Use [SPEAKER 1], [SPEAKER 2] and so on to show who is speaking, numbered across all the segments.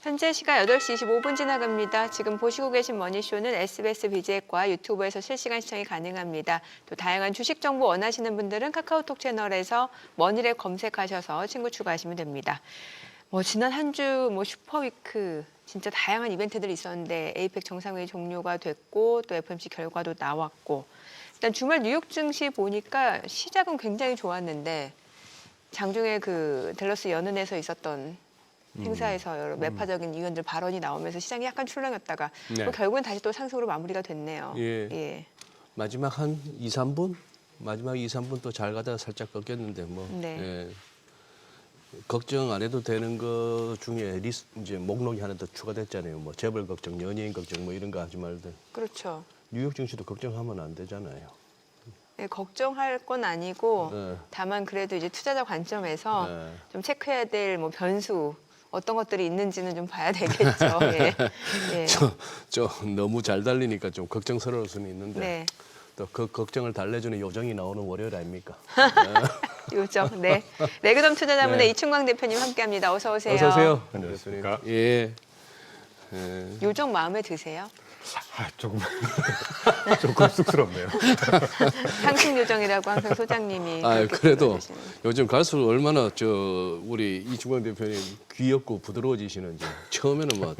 [SPEAKER 1] 현재 시각 8시 25분 지나갑니다. 지금 보시고 계신 머니쇼는 SBS BJ과 유튜브에서 실시간 시청이 가능합니다. 또 다양한 주식 정보 원하시는 분들은 카카오톡 채널에서 머니랩 검색하셔서 친구 추가하시면 됩니다. 지난 한 주 슈퍼위크 진짜 다양한 이벤트들이 있었는데 에이펙 정상회의 종료가 됐고 또 FOMC 결과도 나왔고 일단 주말 뉴욕 증시 보니까 시작은 굉장히 좋았는데 장중에 그 댈러스 연은에서 있었던 행사에서 여러 매파적인 위원들 발언이 나오면서 시장이 약간 출렁였다가
[SPEAKER 2] 네.
[SPEAKER 1] 결국은 다시 또 상승으로 마무리가 됐네요.
[SPEAKER 2] 예. 마지막 한 2, 3분? 마지막 2, 3분 또 잘 가다가 살짝 꺾였는데
[SPEAKER 1] 네.
[SPEAKER 2] 예. 걱정 안 해도 되는 거 중에 이제 목록이 하나 더 추가됐잖아요. 재벌 걱정, 연예인 걱정 이런 거 하지 말고.
[SPEAKER 1] 그렇죠.
[SPEAKER 2] 뉴욕 증시도 걱정하면 안 되잖아요.
[SPEAKER 1] 네, 걱정할 건 아니고
[SPEAKER 2] 네.
[SPEAKER 1] 다만 그래도 이제 투자자 관점에서
[SPEAKER 2] 네.
[SPEAKER 1] 좀 체크해야 될 변수 어떤 것들이 있는지는 좀 봐야 되겠죠. 예. 예.
[SPEAKER 2] 저 너무 잘 달리니까 좀 걱정스러울 수는 있는데
[SPEAKER 1] 네.
[SPEAKER 2] 또 그 걱정을 달래주는 요정이 나오는 월요일 아닙니까?
[SPEAKER 1] 요정. 네. 레그덤 투자자문의
[SPEAKER 2] 네.
[SPEAKER 1] 이충광 대표님 함께합니다. 어서 오세요.
[SPEAKER 2] 어서 오세요.
[SPEAKER 3] 안녕하십니까?
[SPEAKER 2] 예.
[SPEAKER 1] 요정 마음에 드세요?
[SPEAKER 3] 조금 조금 쑥스럽네요.
[SPEAKER 1] 상승 요정이라고 항상 소장님이 그렇게
[SPEAKER 2] 그래도
[SPEAKER 1] 불러주시는.
[SPEAKER 2] 요즘 갈수록 얼마나 우리 이충광 대표님 귀엽고 부드러워지시는지 처음에는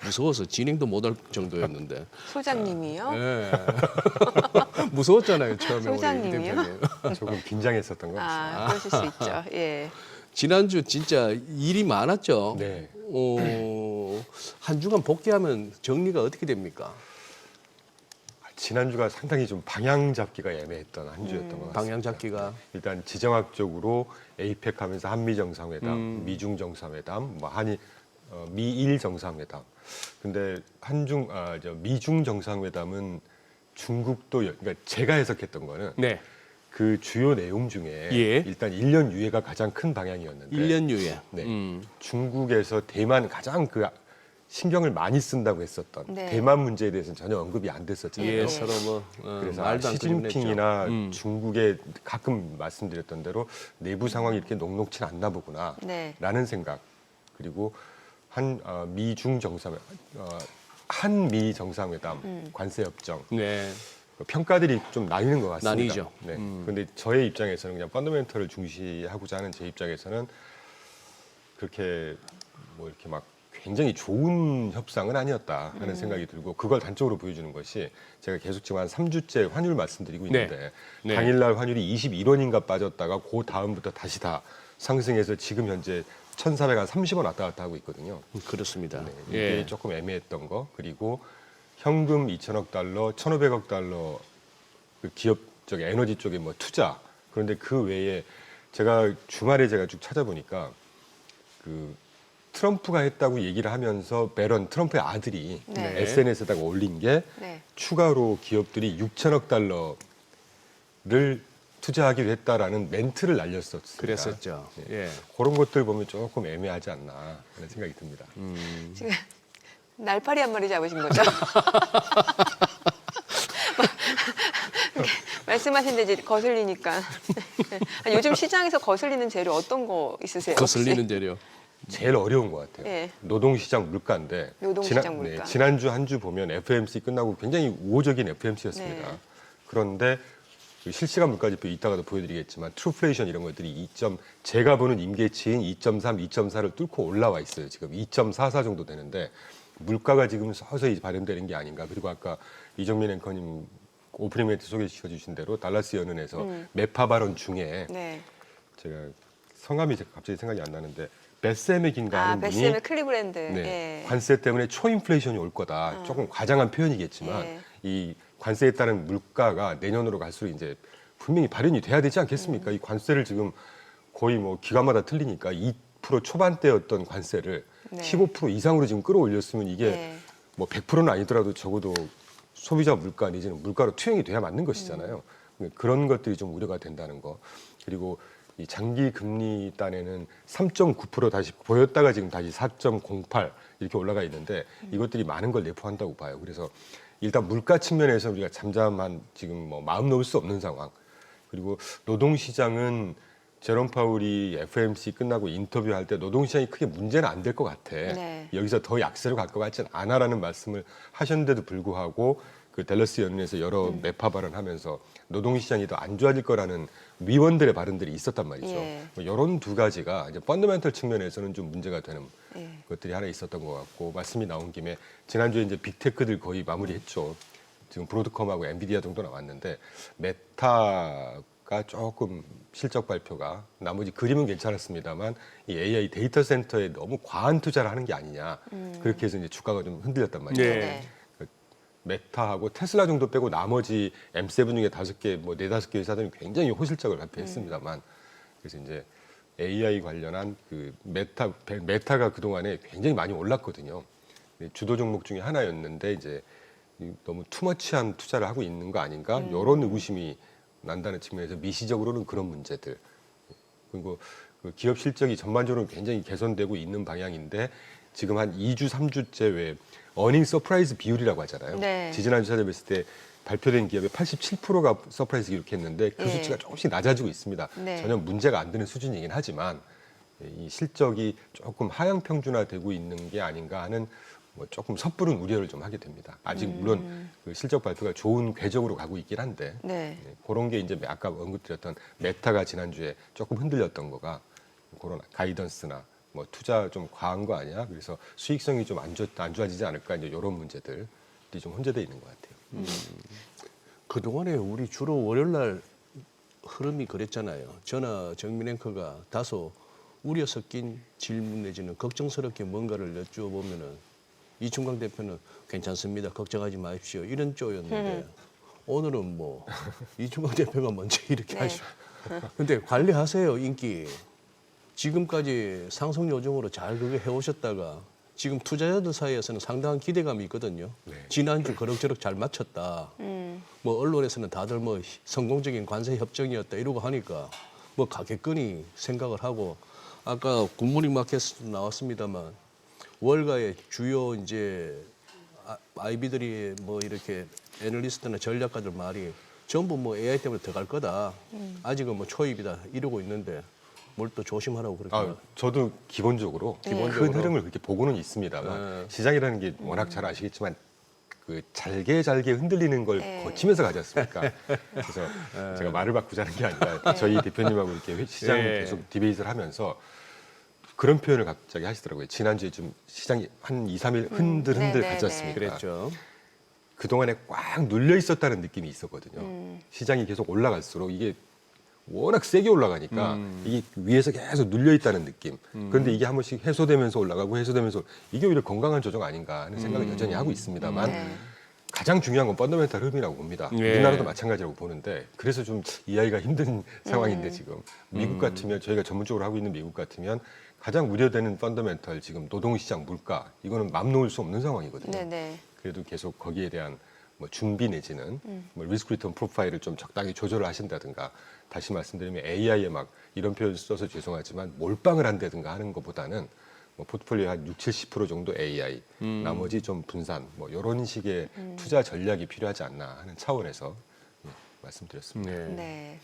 [SPEAKER 2] 무서워서 진행도 못할 정도였는데.
[SPEAKER 1] 소장님이요?
[SPEAKER 2] 예. 무서웠잖아요 처음에
[SPEAKER 1] 소장님이요?
[SPEAKER 2] 우리 이 대표님.
[SPEAKER 3] 조금 긴장했었던 것 같습니다.
[SPEAKER 1] 그러실 수 있죠. 예.
[SPEAKER 2] 지난주 진짜 일이 많았죠.
[SPEAKER 3] 네.
[SPEAKER 2] 한 주간 복귀하면 정리가 어떻게 됩니까?
[SPEAKER 3] 지난주가 상당히 좀 방향 잡기가 애매했던 한 주였던 것 같습니다.
[SPEAKER 2] 방향 잡기가.
[SPEAKER 3] 일단 지정학적으로 에이펙 하면서 한미 정상회담, 미중 정상회담, 미일 정상회담. 근데 미중 정상회담은 중국도 그러니까 제가 해석했던 거는
[SPEAKER 2] 네.
[SPEAKER 3] 그 주요 내용 중에
[SPEAKER 2] 예.
[SPEAKER 3] 일단 1년 유예가 가장 큰 방향이었는데
[SPEAKER 2] 1년 유예.
[SPEAKER 3] 네. 중국에서 대만 가장 신경을 많이 쓴다고 했었던
[SPEAKER 1] 네.
[SPEAKER 3] 대만 문제에 대해서는 전혀 언급이 안 됐었잖아요.
[SPEAKER 2] 예, 서로
[SPEAKER 3] 그래서
[SPEAKER 2] 말도 안
[SPEAKER 3] 시진핑이나
[SPEAKER 2] 끄집어냈죠.
[SPEAKER 3] 중국의 가끔 말씀드렸던 대로 내부 상황이 이렇게 녹록치 않나 보구나
[SPEAKER 1] 네.
[SPEAKER 3] 라는 생각. 그리고 한미 정상회담 관세 협정
[SPEAKER 2] 네.
[SPEAKER 3] 평가들이 좀 나뉘는 것 같습니다.
[SPEAKER 2] 나뉘죠.
[SPEAKER 3] 네. 그런데 저의 입장에서는 그냥 펀더멘털을 중시하고자 하는 제 입장에서는 그렇게 이렇게 막 굉장히 좋은 협상은 아니었다 하는 생각이 들고 그걸 단적으로 보여주는 것이 제가 계속 지금 한 3주째 환율 말씀드리고 있는데
[SPEAKER 2] 네.
[SPEAKER 3] 당일날 환율이 21원인가 빠졌다가 그 다음부터 다시 다 상승해서 지금 현재 1,430원 왔다 갔다 하고 있거든요.
[SPEAKER 2] 그렇습니다.
[SPEAKER 3] 네, 이게
[SPEAKER 2] 예.
[SPEAKER 3] 조금 애매했던 거. 그리고 현금 2천억 달러, 1,500억 달러 그 기업 쪽에 에너지 쪽에 투자. 그런데 그 외에 제가 주말에 쭉 찾아보니까 그 트럼프가 했다고 얘기를 하면서 트럼프의 아들이
[SPEAKER 1] 네.
[SPEAKER 3] SNS에다가 올린 게
[SPEAKER 1] 네.
[SPEAKER 3] 추가로 기업들이 6천억 달러를 투자하기로 했다라는 멘트를 날렸었습니다.
[SPEAKER 2] 그랬었죠.
[SPEAKER 3] 네.
[SPEAKER 2] 예.
[SPEAKER 3] 그런 것들 보면 조금 애매하지 않나 하는 생각이 듭니다.
[SPEAKER 1] 지금 날파리 한 마리 잡으신 거죠? 말씀하신 데 거슬리니까. 요즘 시장에서 거슬리는 재료 어떤 거 있으세요?
[SPEAKER 2] 거슬리는 재료.
[SPEAKER 3] 제일 어려운 것 같아요.
[SPEAKER 1] 예.
[SPEAKER 3] 노동시장 물가인데
[SPEAKER 1] 노동시장 물가.
[SPEAKER 3] 지난주 한 주 보면 FOMC 끝나고 굉장히 우호적인 FOMC였습니다.
[SPEAKER 1] 네.
[SPEAKER 3] 그런데 그 실시간 물가지표 이따가도 보여드리겠지만 트루플레이션 이런 것들이 제가 보는 임계치인 2.3, 2.4를 뚫고 올라와 있어요. 지금 2.44 정도 되는데 물가가 지금 서서히 발현되는 게 아닌가. 그리고 아까 이정민 앵커님 오프닝 멘트 소개시켜 주신 대로 달라스 연은에서 매파 발언 중에
[SPEAKER 1] 네.
[SPEAKER 3] 제가 성함이 갑자기 생각이 안 나는데 베세맥인가 하는 분이
[SPEAKER 1] 베스엠의 클리브랜드.
[SPEAKER 3] 네,
[SPEAKER 1] 예.
[SPEAKER 3] 관세 때문에 초인플레이션이 올 거다. 조금 과장한 표현이겠지만
[SPEAKER 1] 예. 이
[SPEAKER 3] 관세에 따른 물가가 내년으로 갈수록 이제 분명히 발현이 돼야 되지 않겠습니까? 이 관세를 지금 거의 기간마다 틀리니까 2% 초반대였던 관세를
[SPEAKER 1] 네.
[SPEAKER 3] 15% 이상으로 지금 끌어올렸으면 이게
[SPEAKER 1] 네.
[SPEAKER 3] 100%는 아니더라도 적어도 소비자 물가 내지는 물가로 투영이 돼야 맞는 것이잖아요. 그런 것들이 좀 우려가 된다는 거. 그리고 이 장기 금리 단에는 3.9% 다시 보였다가 지금 다시 4.08 이렇게 올라가 있는데 이것들이 많은 걸 내포한다고 봐요. 그래서 일단 물가 측면에서 우리가 잠잠한 지금 마음 놓을 수 없는 상황. 그리고 노동시장은 제롬 파울이 FOMC 끝나고 인터뷰할 때 노동시장이 크게 문제는 안 될 것 같아.
[SPEAKER 1] 네.
[SPEAKER 3] 여기서 더 약세로 갈 것 같진 않아라는 말씀을 하셨는데도 불구하고 그 댈러스 연은에서 여러 매파 발언하면서 노동시장이 더 안 좋아질 거라는 위원들의 발언들이 있었단 말이죠.
[SPEAKER 1] 예.
[SPEAKER 3] 뭐 이런 두 가지가 이제 펀더멘털 측면에서는 좀 문제가 되는
[SPEAKER 1] 예.
[SPEAKER 3] 것들이 하나 있었던 것 같고 말씀이 나온 김에 지난주에 이제 빅테크들 거의 마무리했죠. 지금 브로드컴하고 엔비디아 정도 나왔는데 메타가 조금 실적 발표가 나머지 그림은 괜찮았습니다만 이 AI 데이터 센터에 너무 과한 투자를 하는 게 아니냐 그렇게 해서 이제 주가가 좀 흔들렸단 말이에요.
[SPEAKER 1] 네.
[SPEAKER 3] 메타하고 테슬라 정도 빼고 나머지 M7 중에 5개, 뭐 4-5개 회사들은 굉장히 호실적을 발표했습니다만 그래서 이제 AI 관련한 그 메타가 그동안에 굉장히 많이 올랐거든요. 주도 종목 중에 하나였는데 이제 너무 투머치한 투자를 하고 있는 거 아닌가 이런 의구심이 난다는 측면에서 미시적으로는 그런 문제들 그리고 그 기업 실적이 전반적으로 굉장히 개선되고 있는 방향인데 지금 한 2주, 3주째 왜 어닝 서프라이즈 비율이라고 하잖아요.
[SPEAKER 1] 네.
[SPEAKER 3] 지지난주 찾아뵀을 때 발표된 기업의 87%가 서프라이즈 기록했는데 그
[SPEAKER 1] 예.
[SPEAKER 3] 수치가 조금씩 낮아지고 있습니다.
[SPEAKER 1] 네.
[SPEAKER 3] 전혀 문제가 안 되는 수준이긴 하지만 이 실적이 조금 하향 평준화되고 있는 게 아닌가 하는 뭐 조금 섣부른 우려를 좀 하게 됩니다. 아직 물론 그 실적 발표가 좋은 궤적으로 가고 있긴 한데
[SPEAKER 1] 네.
[SPEAKER 3] 그런 게 이제 아까 언급드렸던 메타가 지난주에 조금 흔들렸던 거가 그런 가이던스나 뭐 투자 좀 과한 거 아니야? 그래서 수익성이 좀 안 좋아지지 않을까 이제 이런 문제들이 좀 혼재돼 있는 것 같아요.
[SPEAKER 2] 그동안에 우리 주로 월요일날 흐름이 그랬잖아요. 저나 정민 앵커가 다소 우려 섞인 질문 내지는 걱정스럽게 뭔가를 여쭤보면은 이충강 대표는 괜찮습니다. 걱정하지 마십시오. 이런 쪽이었는데 오늘은 뭐 이충강 대표가 먼저 이렇게
[SPEAKER 1] 네.
[SPEAKER 2] 하시고 근데 관리하세요, 인기. 지금까지 상승 요정으로 잘 그거 해오셨다가 지금 투자자들 사이에서는 상당한 기대감이 있거든요.
[SPEAKER 3] 네.
[SPEAKER 2] 지난주 그럭저럭 잘 맞췄다. 뭐 언론에서는 다들 뭐 성공적인 관세 협정이었다 이러고 하니까 뭐 가겠거니 생각을 하고 아까 굿모닝 마켓도 나왔습니다만 월가의 주요 이제 아이비들이 뭐 이렇게 애널리스트나 전략가들 말이 전부 뭐 AI 때문에 들어갈 거다. 아직은 뭐 초입이다 이러고 있는데 뭘 또 조심하라고 그렇게.
[SPEAKER 3] 저도 기본적으로 큰 흐름을 그렇게 보고는 있습니다만 시장이라는 게 워낙 잘 아시겠지만 그 잘게 흔들리는 걸
[SPEAKER 1] 네.
[SPEAKER 3] 거치면서 가지 않습니까? 그래서 제가 말을 바꾸자는 게 아니라 저희 대표님하고 이렇게 시장을
[SPEAKER 2] 네.
[SPEAKER 3] 계속 디베이트를 하면서 그런 표현을 갑자기 하시더라고요. 지난주에 좀 시장이 한 2, 3일 흔들흔들
[SPEAKER 1] 네,
[SPEAKER 3] 가지
[SPEAKER 1] 네,
[SPEAKER 3] 않습니까?
[SPEAKER 2] 그랬죠.
[SPEAKER 3] 그동안에 꽉 눌려 있었다는 느낌이 있었거든요. 시장이 계속 올라갈수록 이게 워낙 세게 올라가니까 이게 위에서 계속 눌려 있다는 느낌. 그런데 이게 한 번씩 해소되면서 올라가고 해소되면서 이게 오히려 건강한 조정 아닌가 하는 생각을 여전히 하고 있습니다만
[SPEAKER 1] 네.
[SPEAKER 3] 가장 중요한 건 펀더멘탈 흐름이라고 봅니다.
[SPEAKER 2] 예.
[SPEAKER 3] 우리나라도 마찬가지라고 보는데 그래서 좀 이해하기가 힘든 상황인데 지금 미국 같으면 저희가 전문적으로 하고 있는 미국 같으면 가장 우려되는 펀더멘탈 지금 노동시장 물가 이거는 맘 놓을 수 없는 상황이거든요.
[SPEAKER 1] 네네.
[SPEAKER 3] 그래도 계속 거기에 대한 뭐 준비 내지는 뭐 리스크 리턴 프로파일을 좀 적당히 조절을 하신다든가 다시 말씀드리면 AI에 막 이런 표현 써서 죄송하지만 몰빵을 한다든가 하는 것보다는 뭐 포트폴리오 한 60-70% 정도 AI 나머지 좀 분산 뭐 이런 식의 투자 전략이 필요하지 않나 하는 차원에서 말씀드렸습니다.
[SPEAKER 2] 네.
[SPEAKER 1] 네.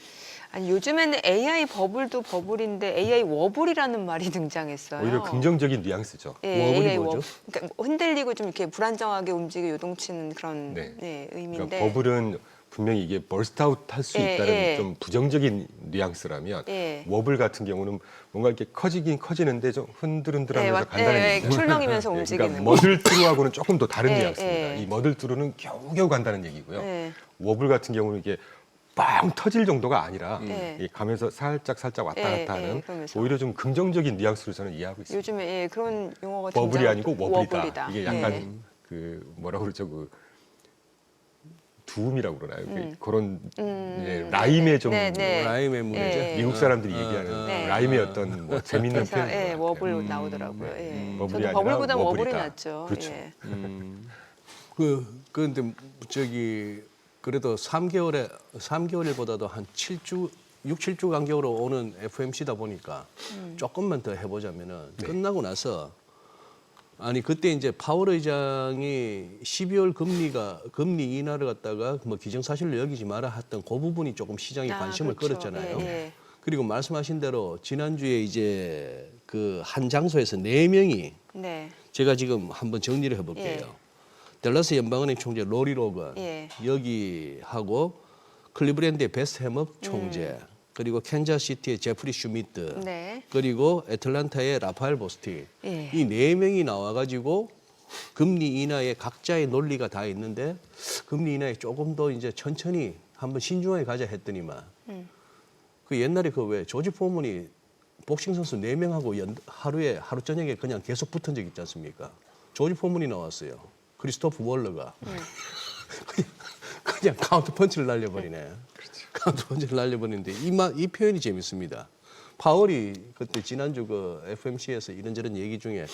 [SPEAKER 1] 아니 요즘에는 AI 버블도 버블인데 AI 워블이라는 말이 등장했어요.
[SPEAKER 3] 오히려 긍정적인 뉘앙스죠.
[SPEAKER 1] 예,
[SPEAKER 2] 워블이
[SPEAKER 1] AI
[SPEAKER 2] 뭐죠?
[SPEAKER 1] 그러니까 흔들리고 좀 이렇게 불안정하게 움직여 요동치는 그런
[SPEAKER 3] 네.
[SPEAKER 1] 네, 의미인데.
[SPEAKER 3] 그러니까 버블은 분명히 이게 벌스트아웃 할 수
[SPEAKER 1] 예,
[SPEAKER 3] 있다는
[SPEAKER 1] 예.
[SPEAKER 3] 좀 부정적인 뉘앙스라면
[SPEAKER 1] 예.
[SPEAKER 3] 워블 같은 경우는 뭔가 이렇게 커지긴 커지는데 좀 흔들흔들하면서 간다는
[SPEAKER 1] 예,
[SPEAKER 3] 얘기죠.
[SPEAKER 1] 출렁이면서
[SPEAKER 3] 예,
[SPEAKER 1] 움직이는
[SPEAKER 3] 그러니까
[SPEAKER 1] 거.
[SPEAKER 3] 머들트루하고는 조금 더 다른
[SPEAKER 1] 예,
[SPEAKER 3] 뉘앙스입니다.
[SPEAKER 1] 예.
[SPEAKER 3] 이 머들트루는 겨우겨우 간다는 얘기고요.
[SPEAKER 1] 예.
[SPEAKER 3] 워블 같은 경우는 이게 빵 터질 정도가 아니라
[SPEAKER 1] 예.
[SPEAKER 3] 이 가면서 살짝 왔다
[SPEAKER 1] 예,
[SPEAKER 3] 갔다 하는
[SPEAKER 1] 그러면서.
[SPEAKER 3] 오히려 좀 긍정적인 뉘앙스로 저는 이해하고 있습니다.
[SPEAKER 1] 요즘에 예, 그런 용어가
[SPEAKER 3] 버블이 아니고 워블이다.
[SPEAKER 1] 워블이다.
[SPEAKER 3] 이게 약간
[SPEAKER 1] 예.
[SPEAKER 3] 그 뭐라고 그러죠? 그 두음이라고 그러나요? 그런 예, 라임의 좀
[SPEAKER 1] 네, 네.
[SPEAKER 2] 라임의 문제.
[SPEAKER 1] 예.
[SPEAKER 3] 미국 사람들이 얘기하는
[SPEAKER 1] 네.
[SPEAKER 3] 라임의 어떤 뭐 재밌는
[SPEAKER 1] 그래서
[SPEAKER 3] 표현.
[SPEAKER 1] 예, 워블 나오더라고요. 예.
[SPEAKER 3] 버블이
[SPEAKER 1] 저도
[SPEAKER 3] 아니라
[SPEAKER 1] 버블보다 워블이
[SPEAKER 3] 워블이다.
[SPEAKER 1] 낫죠.
[SPEAKER 3] 그렇죠.
[SPEAKER 1] 예.
[SPEAKER 2] 그런데 저기 그래도 3개월보다도 한 7주 6-7주 간격으로 오는 FOMC다 보니까 조금만 더 해보자면은 끝나고 나서 아니 그때 이제 파월 의장이 12월 금리 인하를 갖다가 뭐 기정사실로 여기지 마라 했던 그 부분이 조금 시장에 관심을
[SPEAKER 1] 그렇죠.
[SPEAKER 2] 끌었잖아요.
[SPEAKER 1] 예, 예.
[SPEAKER 2] 그리고 말씀하신 대로 지난주에 이제 그 한 장소에서 4명이
[SPEAKER 1] 네.
[SPEAKER 2] 제가 지금 한번 정리를 해볼게요.
[SPEAKER 1] 예.
[SPEAKER 2] 댈러스 연방은행 총재 로리 로건
[SPEAKER 1] 예.
[SPEAKER 2] 여기하고 클리브랜드의 베스 해먹 총재 그리고 캔자스시티의 제프리 슈미트
[SPEAKER 1] 네.
[SPEAKER 2] 그리고 애틀란타의 라파엘 보스티
[SPEAKER 1] 예.
[SPEAKER 2] 이 4명이 나와가지고 금리 인하에 각자의 논리가 다 있는데 금리 인하에 조금 더 이제 천천히 한번 신중하게 가자 했더니만 그 옛날에 그 왜 조지 포먼이 복싱 선수 4명하고 하루에 하루 저녁에 그냥 계속 붙은 적 있지 않습니까? 조지 포먼이 나왔어요. 크리스토프 월러가 그냥 카운터 펀치를 날려버리네. 카운터 펀치를 날려버리는데 이 표현이 재밌습니다. 파월이 그때 지난주 그 FMC에서 이런저런 얘기 중에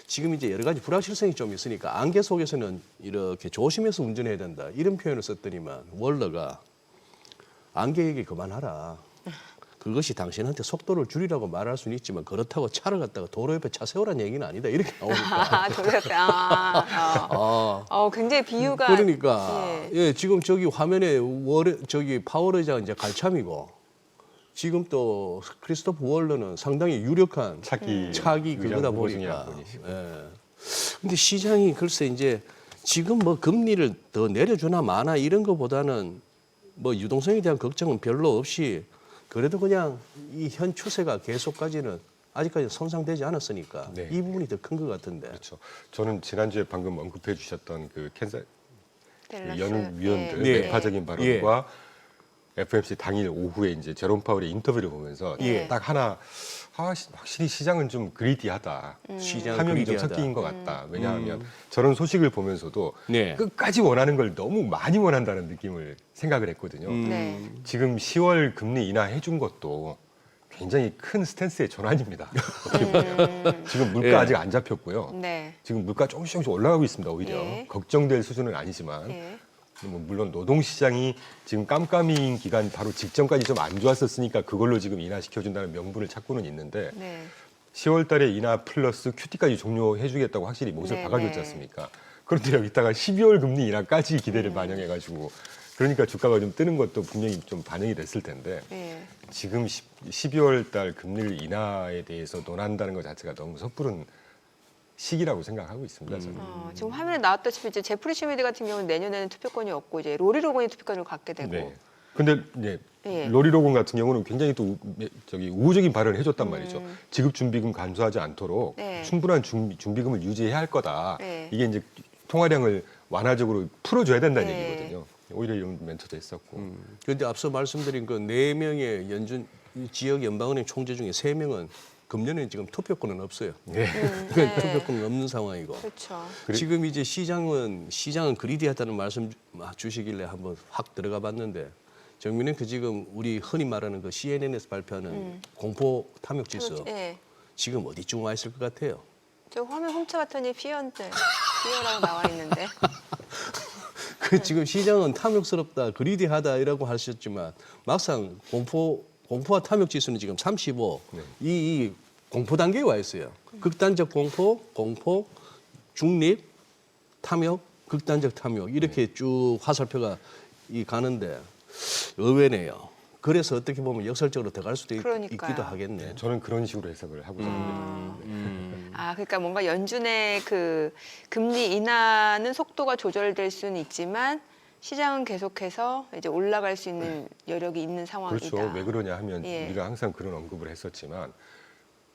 [SPEAKER 2] 지금 이제 여러 가지 불확실성이 좀 있으니까 안개 속에서는 이렇게 조심해서 운전해야 된다 이런 표현을 썼더니만 월러가 안개 얘기 그만하라. 그것이 당신한테 속도를 줄이라고 말할 수는 있지만 그렇다고 차를 갖다가 도로 옆에 차 세우라는 얘기는 아니다 이렇게 나오니까.
[SPEAKER 1] 도로 옆에 굉장히 비유가
[SPEAKER 2] 그러니까 예, 지금 저기 화면에 저기 파월 의자가 이제 갈참이고 지금 또 크리스토프 월러는 상당히 유력한 차기 그거다 보니까. 예. 근데 시장이 글쎄 이제 지금 뭐 금리를 더 내려주나 마나 이런 거보다는 뭐 유동성에 대한 걱정은 별로 없이 그래도 그냥 이 현 추세가 계속까지는 아직까지 손상되지 않았으니까
[SPEAKER 3] 네.
[SPEAKER 2] 이 부분이 더 큰 것 같은데.
[SPEAKER 3] 그렇죠. 저는 지난주에 방금 언급해 주셨던 그
[SPEAKER 1] 댈러스.
[SPEAKER 3] 연은 위원들
[SPEAKER 2] 예.
[SPEAKER 3] 매파적인 발언과 FMC 당일 오후에 이제 제롬 파월의 인터뷰를 보면서
[SPEAKER 1] 예.
[SPEAKER 3] 딱 하나 확실히 시장은 좀 그리디하다.
[SPEAKER 2] 시장
[SPEAKER 3] 탐욕이 좀
[SPEAKER 2] 그리디하다.
[SPEAKER 3] 섞인 것 같다. 왜냐하면 저런 소식을 보면서도
[SPEAKER 2] 네.
[SPEAKER 3] 끝까지 원하는 걸 너무 많이 원한다는 느낌을 생각을 했거든요.
[SPEAKER 1] 네.
[SPEAKER 3] 지금 10월 금리 인하해 준 것도 굉장히 큰 스탠스의 전환입니다. 어떻게 보면. 지금 물가
[SPEAKER 2] 예.
[SPEAKER 3] 아직 안 잡혔고요.
[SPEAKER 1] 네.
[SPEAKER 3] 지금 물가 조금씩 올라가고 있습니다. 오히려
[SPEAKER 1] 예.
[SPEAKER 3] 걱정될 수준은 아니지만
[SPEAKER 1] 예.
[SPEAKER 3] 뭐 물론 노동시장이 지금 깜깜이인 기간 바로 직전까지 좀 안 좋았었으니까 그걸로 지금 인하시켜준다는 명분을 찾고는 있는데
[SPEAKER 1] 네.
[SPEAKER 3] 10월 달에 인하 플러스 QT까지 종료해주겠다고 확실히 못을
[SPEAKER 1] 네,
[SPEAKER 3] 박아줬지
[SPEAKER 1] 네.
[SPEAKER 3] 않습니까? 그런데 여기다가 12월 금리 인하까지 기대를 반영해가지고 그러니까 주가가 좀 뜨는 것도 분명히 좀 반영이 됐을 텐데
[SPEAKER 1] 예.
[SPEAKER 3] 지금 12월 달 금리 인하에 대해서 논한다는 것 자체가 너무 섣부른 시기라고 생각하고 있습니다. 저는.
[SPEAKER 1] 지금 화면에 나왔다시피 이제 제프리 슈미드 같은 경우는 내년에는 투표권이 없고 이제 로리 로건이 투표권을 갖게 되고.
[SPEAKER 3] 네. 근데 이제
[SPEAKER 1] 예.
[SPEAKER 3] 로리 로건 같은 경우는 굉장히 또 우호적인 발언을 해줬단 말이죠. 지급 준비금 감소하지 않도록
[SPEAKER 1] 네.
[SPEAKER 3] 충분한 준비금을 유지해야 할 거다.
[SPEAKER 1] 네.
[SPEAKER 3] 이게 이제 통화량을 완화적으로 풀어줘야 된다는
[SPEAKER 1] 네.
[SPEAKER 3] 얘기거든요. 오히려 이런 멘트도 했었고.
[SPEAKER 2] 그런데 앞서 말씀드린 그 4명의 지역 연방은행 총재 중에 3명은 금년에 지금 투표권은 없어요.
[SPEAKER 3] 네.
[SPEAKER 1] 네.
[SPEAKER 2] 투표권은 없는 상황이고.
[SPEAKER 1] 그렇죠.
[SPEAKER 2] 지금 이제 시장은 그리디하다는 말씀 주시길래 한번 확 들어가 봤는데 정민은 그 지금 우리 흔히 말하는 그 CNN에서 발표하는 공포 탐욕 지수
[SPEAKER 1] 예.
[SPEAKER 2] 지금 어디쯤 와 있을 것 같아요?
[SPEAKER 1] 저 화면 훔쳐봤더니 피어라고 나와 있는데.
[SPEAKER 2] 그 지금 시장은 탐욕스럽다, 그리디하다 이라고 하셨지만 막상 공포와 탐욕 지수는 지금 35.
[SPEAKER 3] 네.
[SPEAKER 2] 이 공포 단계에 와 있어요. 극단적 공포, 중립, 탐욕, 극단적 탐욕 이렇게 쭉 화살표가 가는데 의외네요. 그래서 어떻게 보면 역설적으로 더 갈 수도
[SPEAKER 1] 그러니까요.
[SPEAKER 2] 있기도 하겠네.
[SPEAKER 3] 저는 그런 식으로 해석을 하고자 합니다.
[SPEAKER 1] 그러니까 뭔가 연준의 그 금리 인하는 속도가 조절될 수는 있지만 시장은 계속해서 이제 올라갈 수 있는 여력이 있는 상황이다.
[SPEAKER 3] 그렇죠. 왜 그러냐 하면
[SPEAKER 1] 예.
[SPEAKER 3] 우리가 항상 그런 언급을 했었지만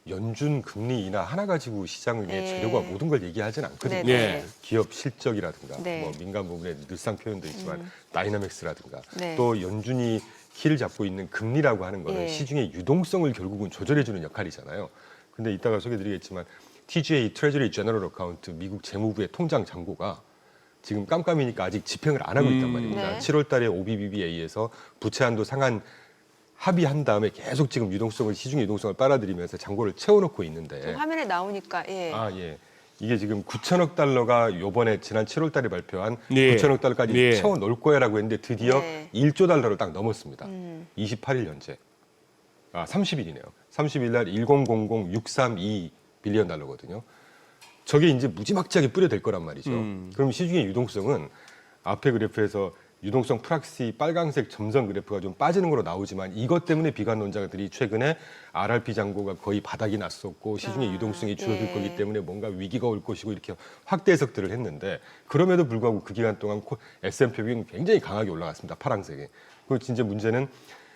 [SPEAKER 3] 연준 금리 인하 하나 가지고 시장의
[SPEAKER 1] 예.
[SPEAKER 3] 재료가 모든 걸 얘기하지는 않거든요.
[SPEAKER 1] 네네.
[SPEAKER 2] 예.
[SPEAKER 3] 기업 실적이라든가
[SPEAKER 1] 네.
[SPEAKER 3] 뭐 민간 부분에 늘상 표현도 있지만 다이나믹스라든가
[SPEAKER 1] 네.
[SPEAKER 3] 또 연준이 키를 잡고 있는 금리라고 하는 거는
[SPEAKER 1] 예. 시중의
[SPEAKER 3] 시중의 유동성을 결국은 조절해주는 역할이잖아요. 근데 이따가 소개드리겠지만 TGA 트레저리 제너럴 어카운트 미국 재무부의 통장 잔고가 지금 깜깜이니까 아직 집행을 안 하고 있단 말입니다.
[SPEAKER 1] 네.
[SPEAKER 3] 7월 달에 OBBBA에서 부채 한도 상한 합의한 다음에 계속 지금 시중의 유동성을 빨아들이면서 잔고를 채워놓고 있는데
[SPEAKER 1] 좀 화면에 나오니까 예.
[SPEAKER 3] 예. 이게 지금 9천억 달러가 요번에 지난 7월 달에 발표한
[SPEAKER 2] 네.
[SPEAKER 3] 9천억 달러까지
[SPEAKER 2] 네.
[SPEAKER 3] 채워 놓을 거야라고 했는데 드디어
[SPEAKER 1] 네.
[SPEAKER 3] 1조 달러를 딱 넘었습니다. 28일 현재. 30일이네요. 30일 날 1000-632 빌리언 달러거든요. 저게 이제 무지막지하게 뿌려댈 거란 말이죠. 그럼 시중의 유동성은 앞에 그래프에서 유동성 프락시 빨강색 점선 그래프가 좀 빠지는 걸로 나오지만 이것 때문에 비관론자들이 최근에 RRP 잔고가 거의 바닥이 났었고 시중의 유동성이 줄어들
[SPEAKER 1] 예.
[SPEAKER 3] 거기 때문에 뭔가 위기가 올 것이고 이렇게 확대 해석들을 했는데 그럼에도 불구하고 그 기간 동안 S&P 500은 굉장히 강하게 올라갔습니다. 파란색이. 그리고 진짜 문제는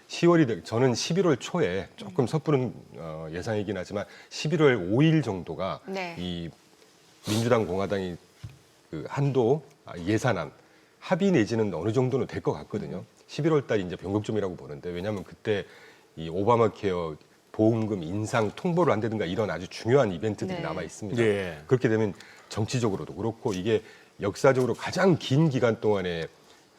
[SPEAKER 3] 10월이 저는 11월 초에 조금 섣부른 예상이긴 하지만 11월 5일 정도가
[SPEAKER 1] 네.
[SPEAKER 3] 이 민주당 공화당이 그 한도 예산안 합의 내지는 어느 정도는 될 것 같거든요. 11월 달이 이제 변곡점이라고 보는데 왜냐하면 그때 이 오바마 케어 보험금 인상 통보를 한다든가 이런 아주 중요한 이벤트들이
[SPEAKER 1] 네.
[SPEAKER 3] 남아 있습니다.
[SPEAKER 2] 예.
[SPEAKER 3] 그렇게 되면 정치적으로도 그렇고 이게 역사적으로 가장 긴 기간 동안에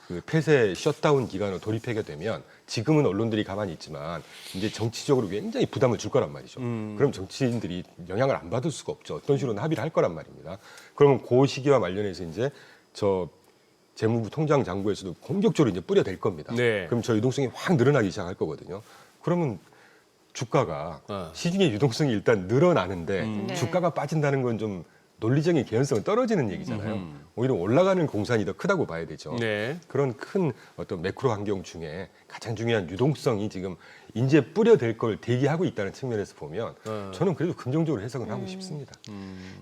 [SPEAKER 3] 그 폐쇄 셧다운 기간으로 돌입하게 되면 지금은 언론들이 가만히 있지만 이제 정치적으로 굉장히 부담을 줄 거란 말이죠. 그럼 정치인들이 영향을 안 받을 수가 없죠. 어떤 식으로는 합의를 할 거란 말입니다. 그러면 그 시기와 관련해서 이제 저 재무부 통장 잔고에서도 공격적으로 이제 뿌려댈 겁니다.
[SPEAKER 2] 네.
[SPEAKER 3] 그럼 저 유동성이 확 늘어나기 시작할 거거든요. 그러면 주가가 시중의 유동성이 일단 늘어나는데
[SPEAKER 1] 네.
[SPEAKER 3] 주가가 빠진다는 건 좀 논리적인 개연성은 떨어지는 얘기잖아요. 오히려 올라가는 공산이 더 크다고 봐야 되죠.
[SPEAKER 2] 네.
[SPEAKER 3] 그런 큰 어떤 매크로 환경 중에 가장 중요한 유동성이 지금 이제 뿌려댈 걸 대기하고 있다는 측면에서 보면 저는 그래도 긍정적으로 해석을 하고 싶습니다.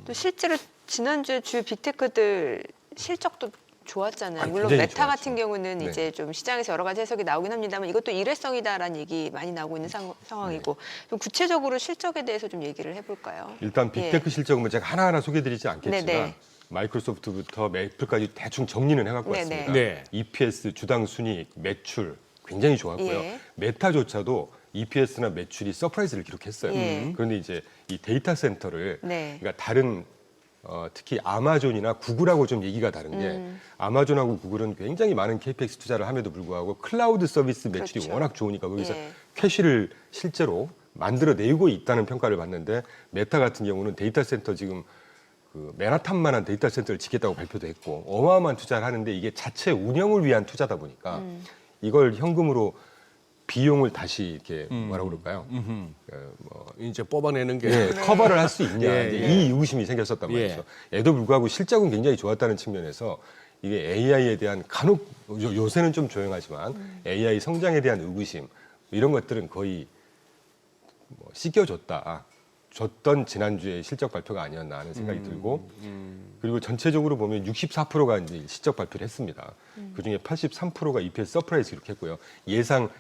[SPEAKER 1] 또 실제로 지난주 주 빅테크들 실적도 좋았잖아요.
[SPEAKER 3] 아니,
[SPEAKER 1] 물론
[SPEAKER 3] 굉장히
[SPEAKER 1] 메타
[SPEAKER 3] 좋았죠.
[SPEAKER 1] 같은 경우는
[SPEAKER 3] 네.
[SPEAKER 1] 이제 좀 시장에서 여러 가지 해석이 나오긴 합니다만 이것도 일회성이다라는 얘기 많이 나오고 있는 상황이고 좀 구체적으로 실적에 대해서 좀 얘기를 해볼까요?
[SPEAKER 3] 일단 빅테크 실적은 제가 하나하나 소개해드리지 않겠지만
[SPEAKER 1] 네네.
[SPEAKER 3] 마이크로소프트부터 애플까지 대충 정리는 해갖고
[SPEAKER 1] 네네.
[SPEAKER 3] 왔습니다.
[SPEAKER 2] 네.
[SPEAKER 3] EPS, 주당 순이익, 매출 굉장히 좋았고요.
[SPEAKER 1] 예.
[SPEAKER 3] 메타조차도 EPS나 매출이 서프라이즈를 기록했어요.
[SPEAKER 1] 예.
[SPEAKER 3] 그런데 이제 이 데이터 센터를
[SPEAKER 1] 네.
[SPEAKER 3] 그러니까 다른 특히 아마존이나 구글하고 좀 얘기가 다른 게 아마존하고 구글은 굉장히 많은 KPX 투자를 함에도 불구하고 클라우드 서비스 매출이
[SPEAKER 1] 그렇죠.
[SPEAKER 3] 워낙 좋으니까 거기서
[SPEAKER 1] 예.
[SPEAKER 3] 캐시를 실제로 만들어내고 있다는 평가를 받는데 메타 같은 경우는 데이터 센터 지금 그 맨하탄만한 데이터 센터를 짓겠다고 발표도 했고 어마어마한 투자를 하는데 이게 자체 운영을 위한 투자다 보니까 이걸 현금으로 비용을 다시 이렇게 뭐라 그럴까요?
[SPEAKER 2] 이제 뽑아내는 게
[SPEAKER 3] 예, 커버를 할 수 있냐
[SPEAKER 2] 예,
[SPEAKER 3] 이제
[SPEAKER 2] 예.
[SPEAKER 3] 이 의구심이 생겼었단 말이죠. 에도 불구하고 실적은 굉장히 좋았다는 측면에서 이게 AI에 대한 간혹 요새는 좀 조용하지만 AI 성장에 대한 의구심 이런 것들은 거의 뭐 씻겨줬던 지난주에 실적 발표가 아니었나 하는 생각이 들고 그리고 전체적으로 보면 64%가 이제 실적 발표를 했습니다. 그중에 83%가 EPS 서프라이즈 기록했고요.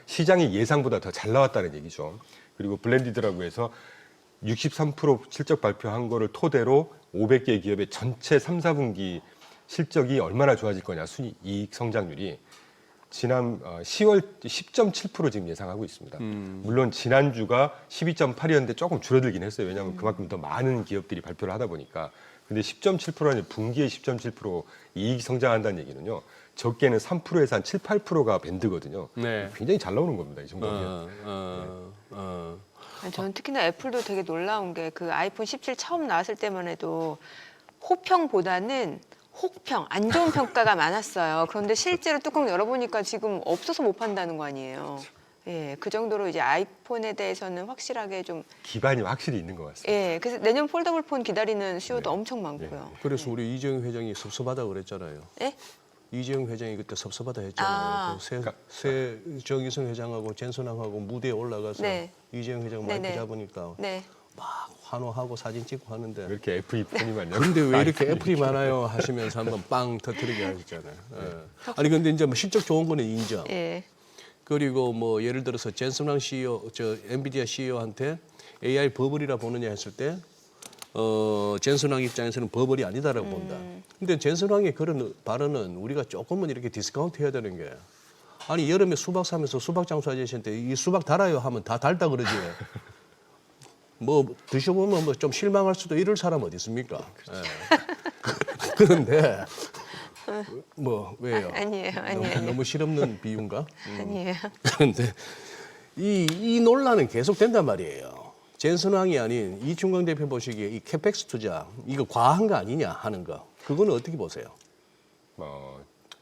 [SPEAKER 3] 시장의 예상보다 더 잘 나왔다는 얘기죠. 그리고 블렌디드라고 해서 63% 실적 발표한 거를 토대로 500개 기업의 전체 3, 4분기 실적이 얼마나 좋아질 거냐 순이익 성장률이 지난 10월 10.7% 지금 예상하고 있습니다. 물론 지난주가 12.8이었는데 조금 줄어들긴 했어요. 왜냐하면 그만큼 더 많은 기업들이 발표를 하다 보니까. 근데 10.7%라는 분기에 10.7% 이익이 성장한다는 얘기는요. 적게는 3%에서 한 7, 8%가 밴드거든요.
[SPEAKER 2] 네.
[SPEAKER 3] 굉장히 잘 나오는 겁니다. 이 정도면.
[SPEAKER 1] 저는 특히나 애플도 되게 놀라운 게 그 아이폰 17 처음 나왔을 때만 해도 호평보다는 혹평, 안 좋은 평가가 많았어요. 그런데 실제로 뚜껑 열어보니까 지금 없어서 못 판다는 거 아니에요. 예, 그 정도로 이제 아이폰에 대해서는 확실하게 좀,
[SPEAKER 3] 기반이 확실히 있는 것 같습니다.
[SPEAKER 1] 예, 그래서 내년 폴더블 폰 기다리는 수요도 엄청 많고요.
[SPEAKER 2] 그래서 우리 이재용 회장이 섭섭하다 그랬잖아요.
[SPEAKER 1] 예?
[SPEAKER 2] 이재용 회장이 그때 섭섭하다 했잖아요. 새 정의선 회장하고 젠선왕하고 무대에 올라가서
[SPEAKER 1] 네.
[SPEAKER 2] 이재용 회장 마이크
[SPEAKER 1] 네네.
[SPEAKER 2] 잡으니까
[SPEAKER 1] 네.
[SPEAKER 2] 막 환호하고 사진 찍고 하는데
[SPEAKER 3] 왜 이렇게 애플이 폰이 많냐고.
[SPEAKER 2] 근데 왜 이렇게 애플이 많아요 하시면서 한번 빵 터뜨리게 하셨잖아요. 예. 아니 근데 이제 뭐 실적 좋은 거는 인정.
[SPEAKER 1] 예.
[SPEAKER 2] 그리고 뭐 예를 들어서 젠슨왕 CEO, 엔비디아 CEO한테 AI 버블이라 보느냐 했을 때 젠슨왕 입장에서는 버블이 아니다라고 본다. 근데 젠슨왕의 그런 발언은 우리가 조금은 이렇게 디스카운트 해야 되는 게 아니 여름에 수박 사면서 수박 장수 아저씨한테 이 수박 달아요 하면 다 달다 그러지. 뭐 드셔보면 뭐 좀 실망할 수도 이럴 사람 어디 있습니까? 예. 그런데 뭐 왜요?
[SPEAKER 1] 아니에요.
[SPEAKER 2] 너무 실없는 비유인가?
[SPEAKER 1] 아니에요.
[SPEAKER 2] 그런데 이 논란은 계속된단 말이에요. 젠슨왕이 아닌 이충강 대표 보시기에 이 캐펙스 투자 이거 과한 거 아니냐 하는 거 그거는 어떻게 보세요?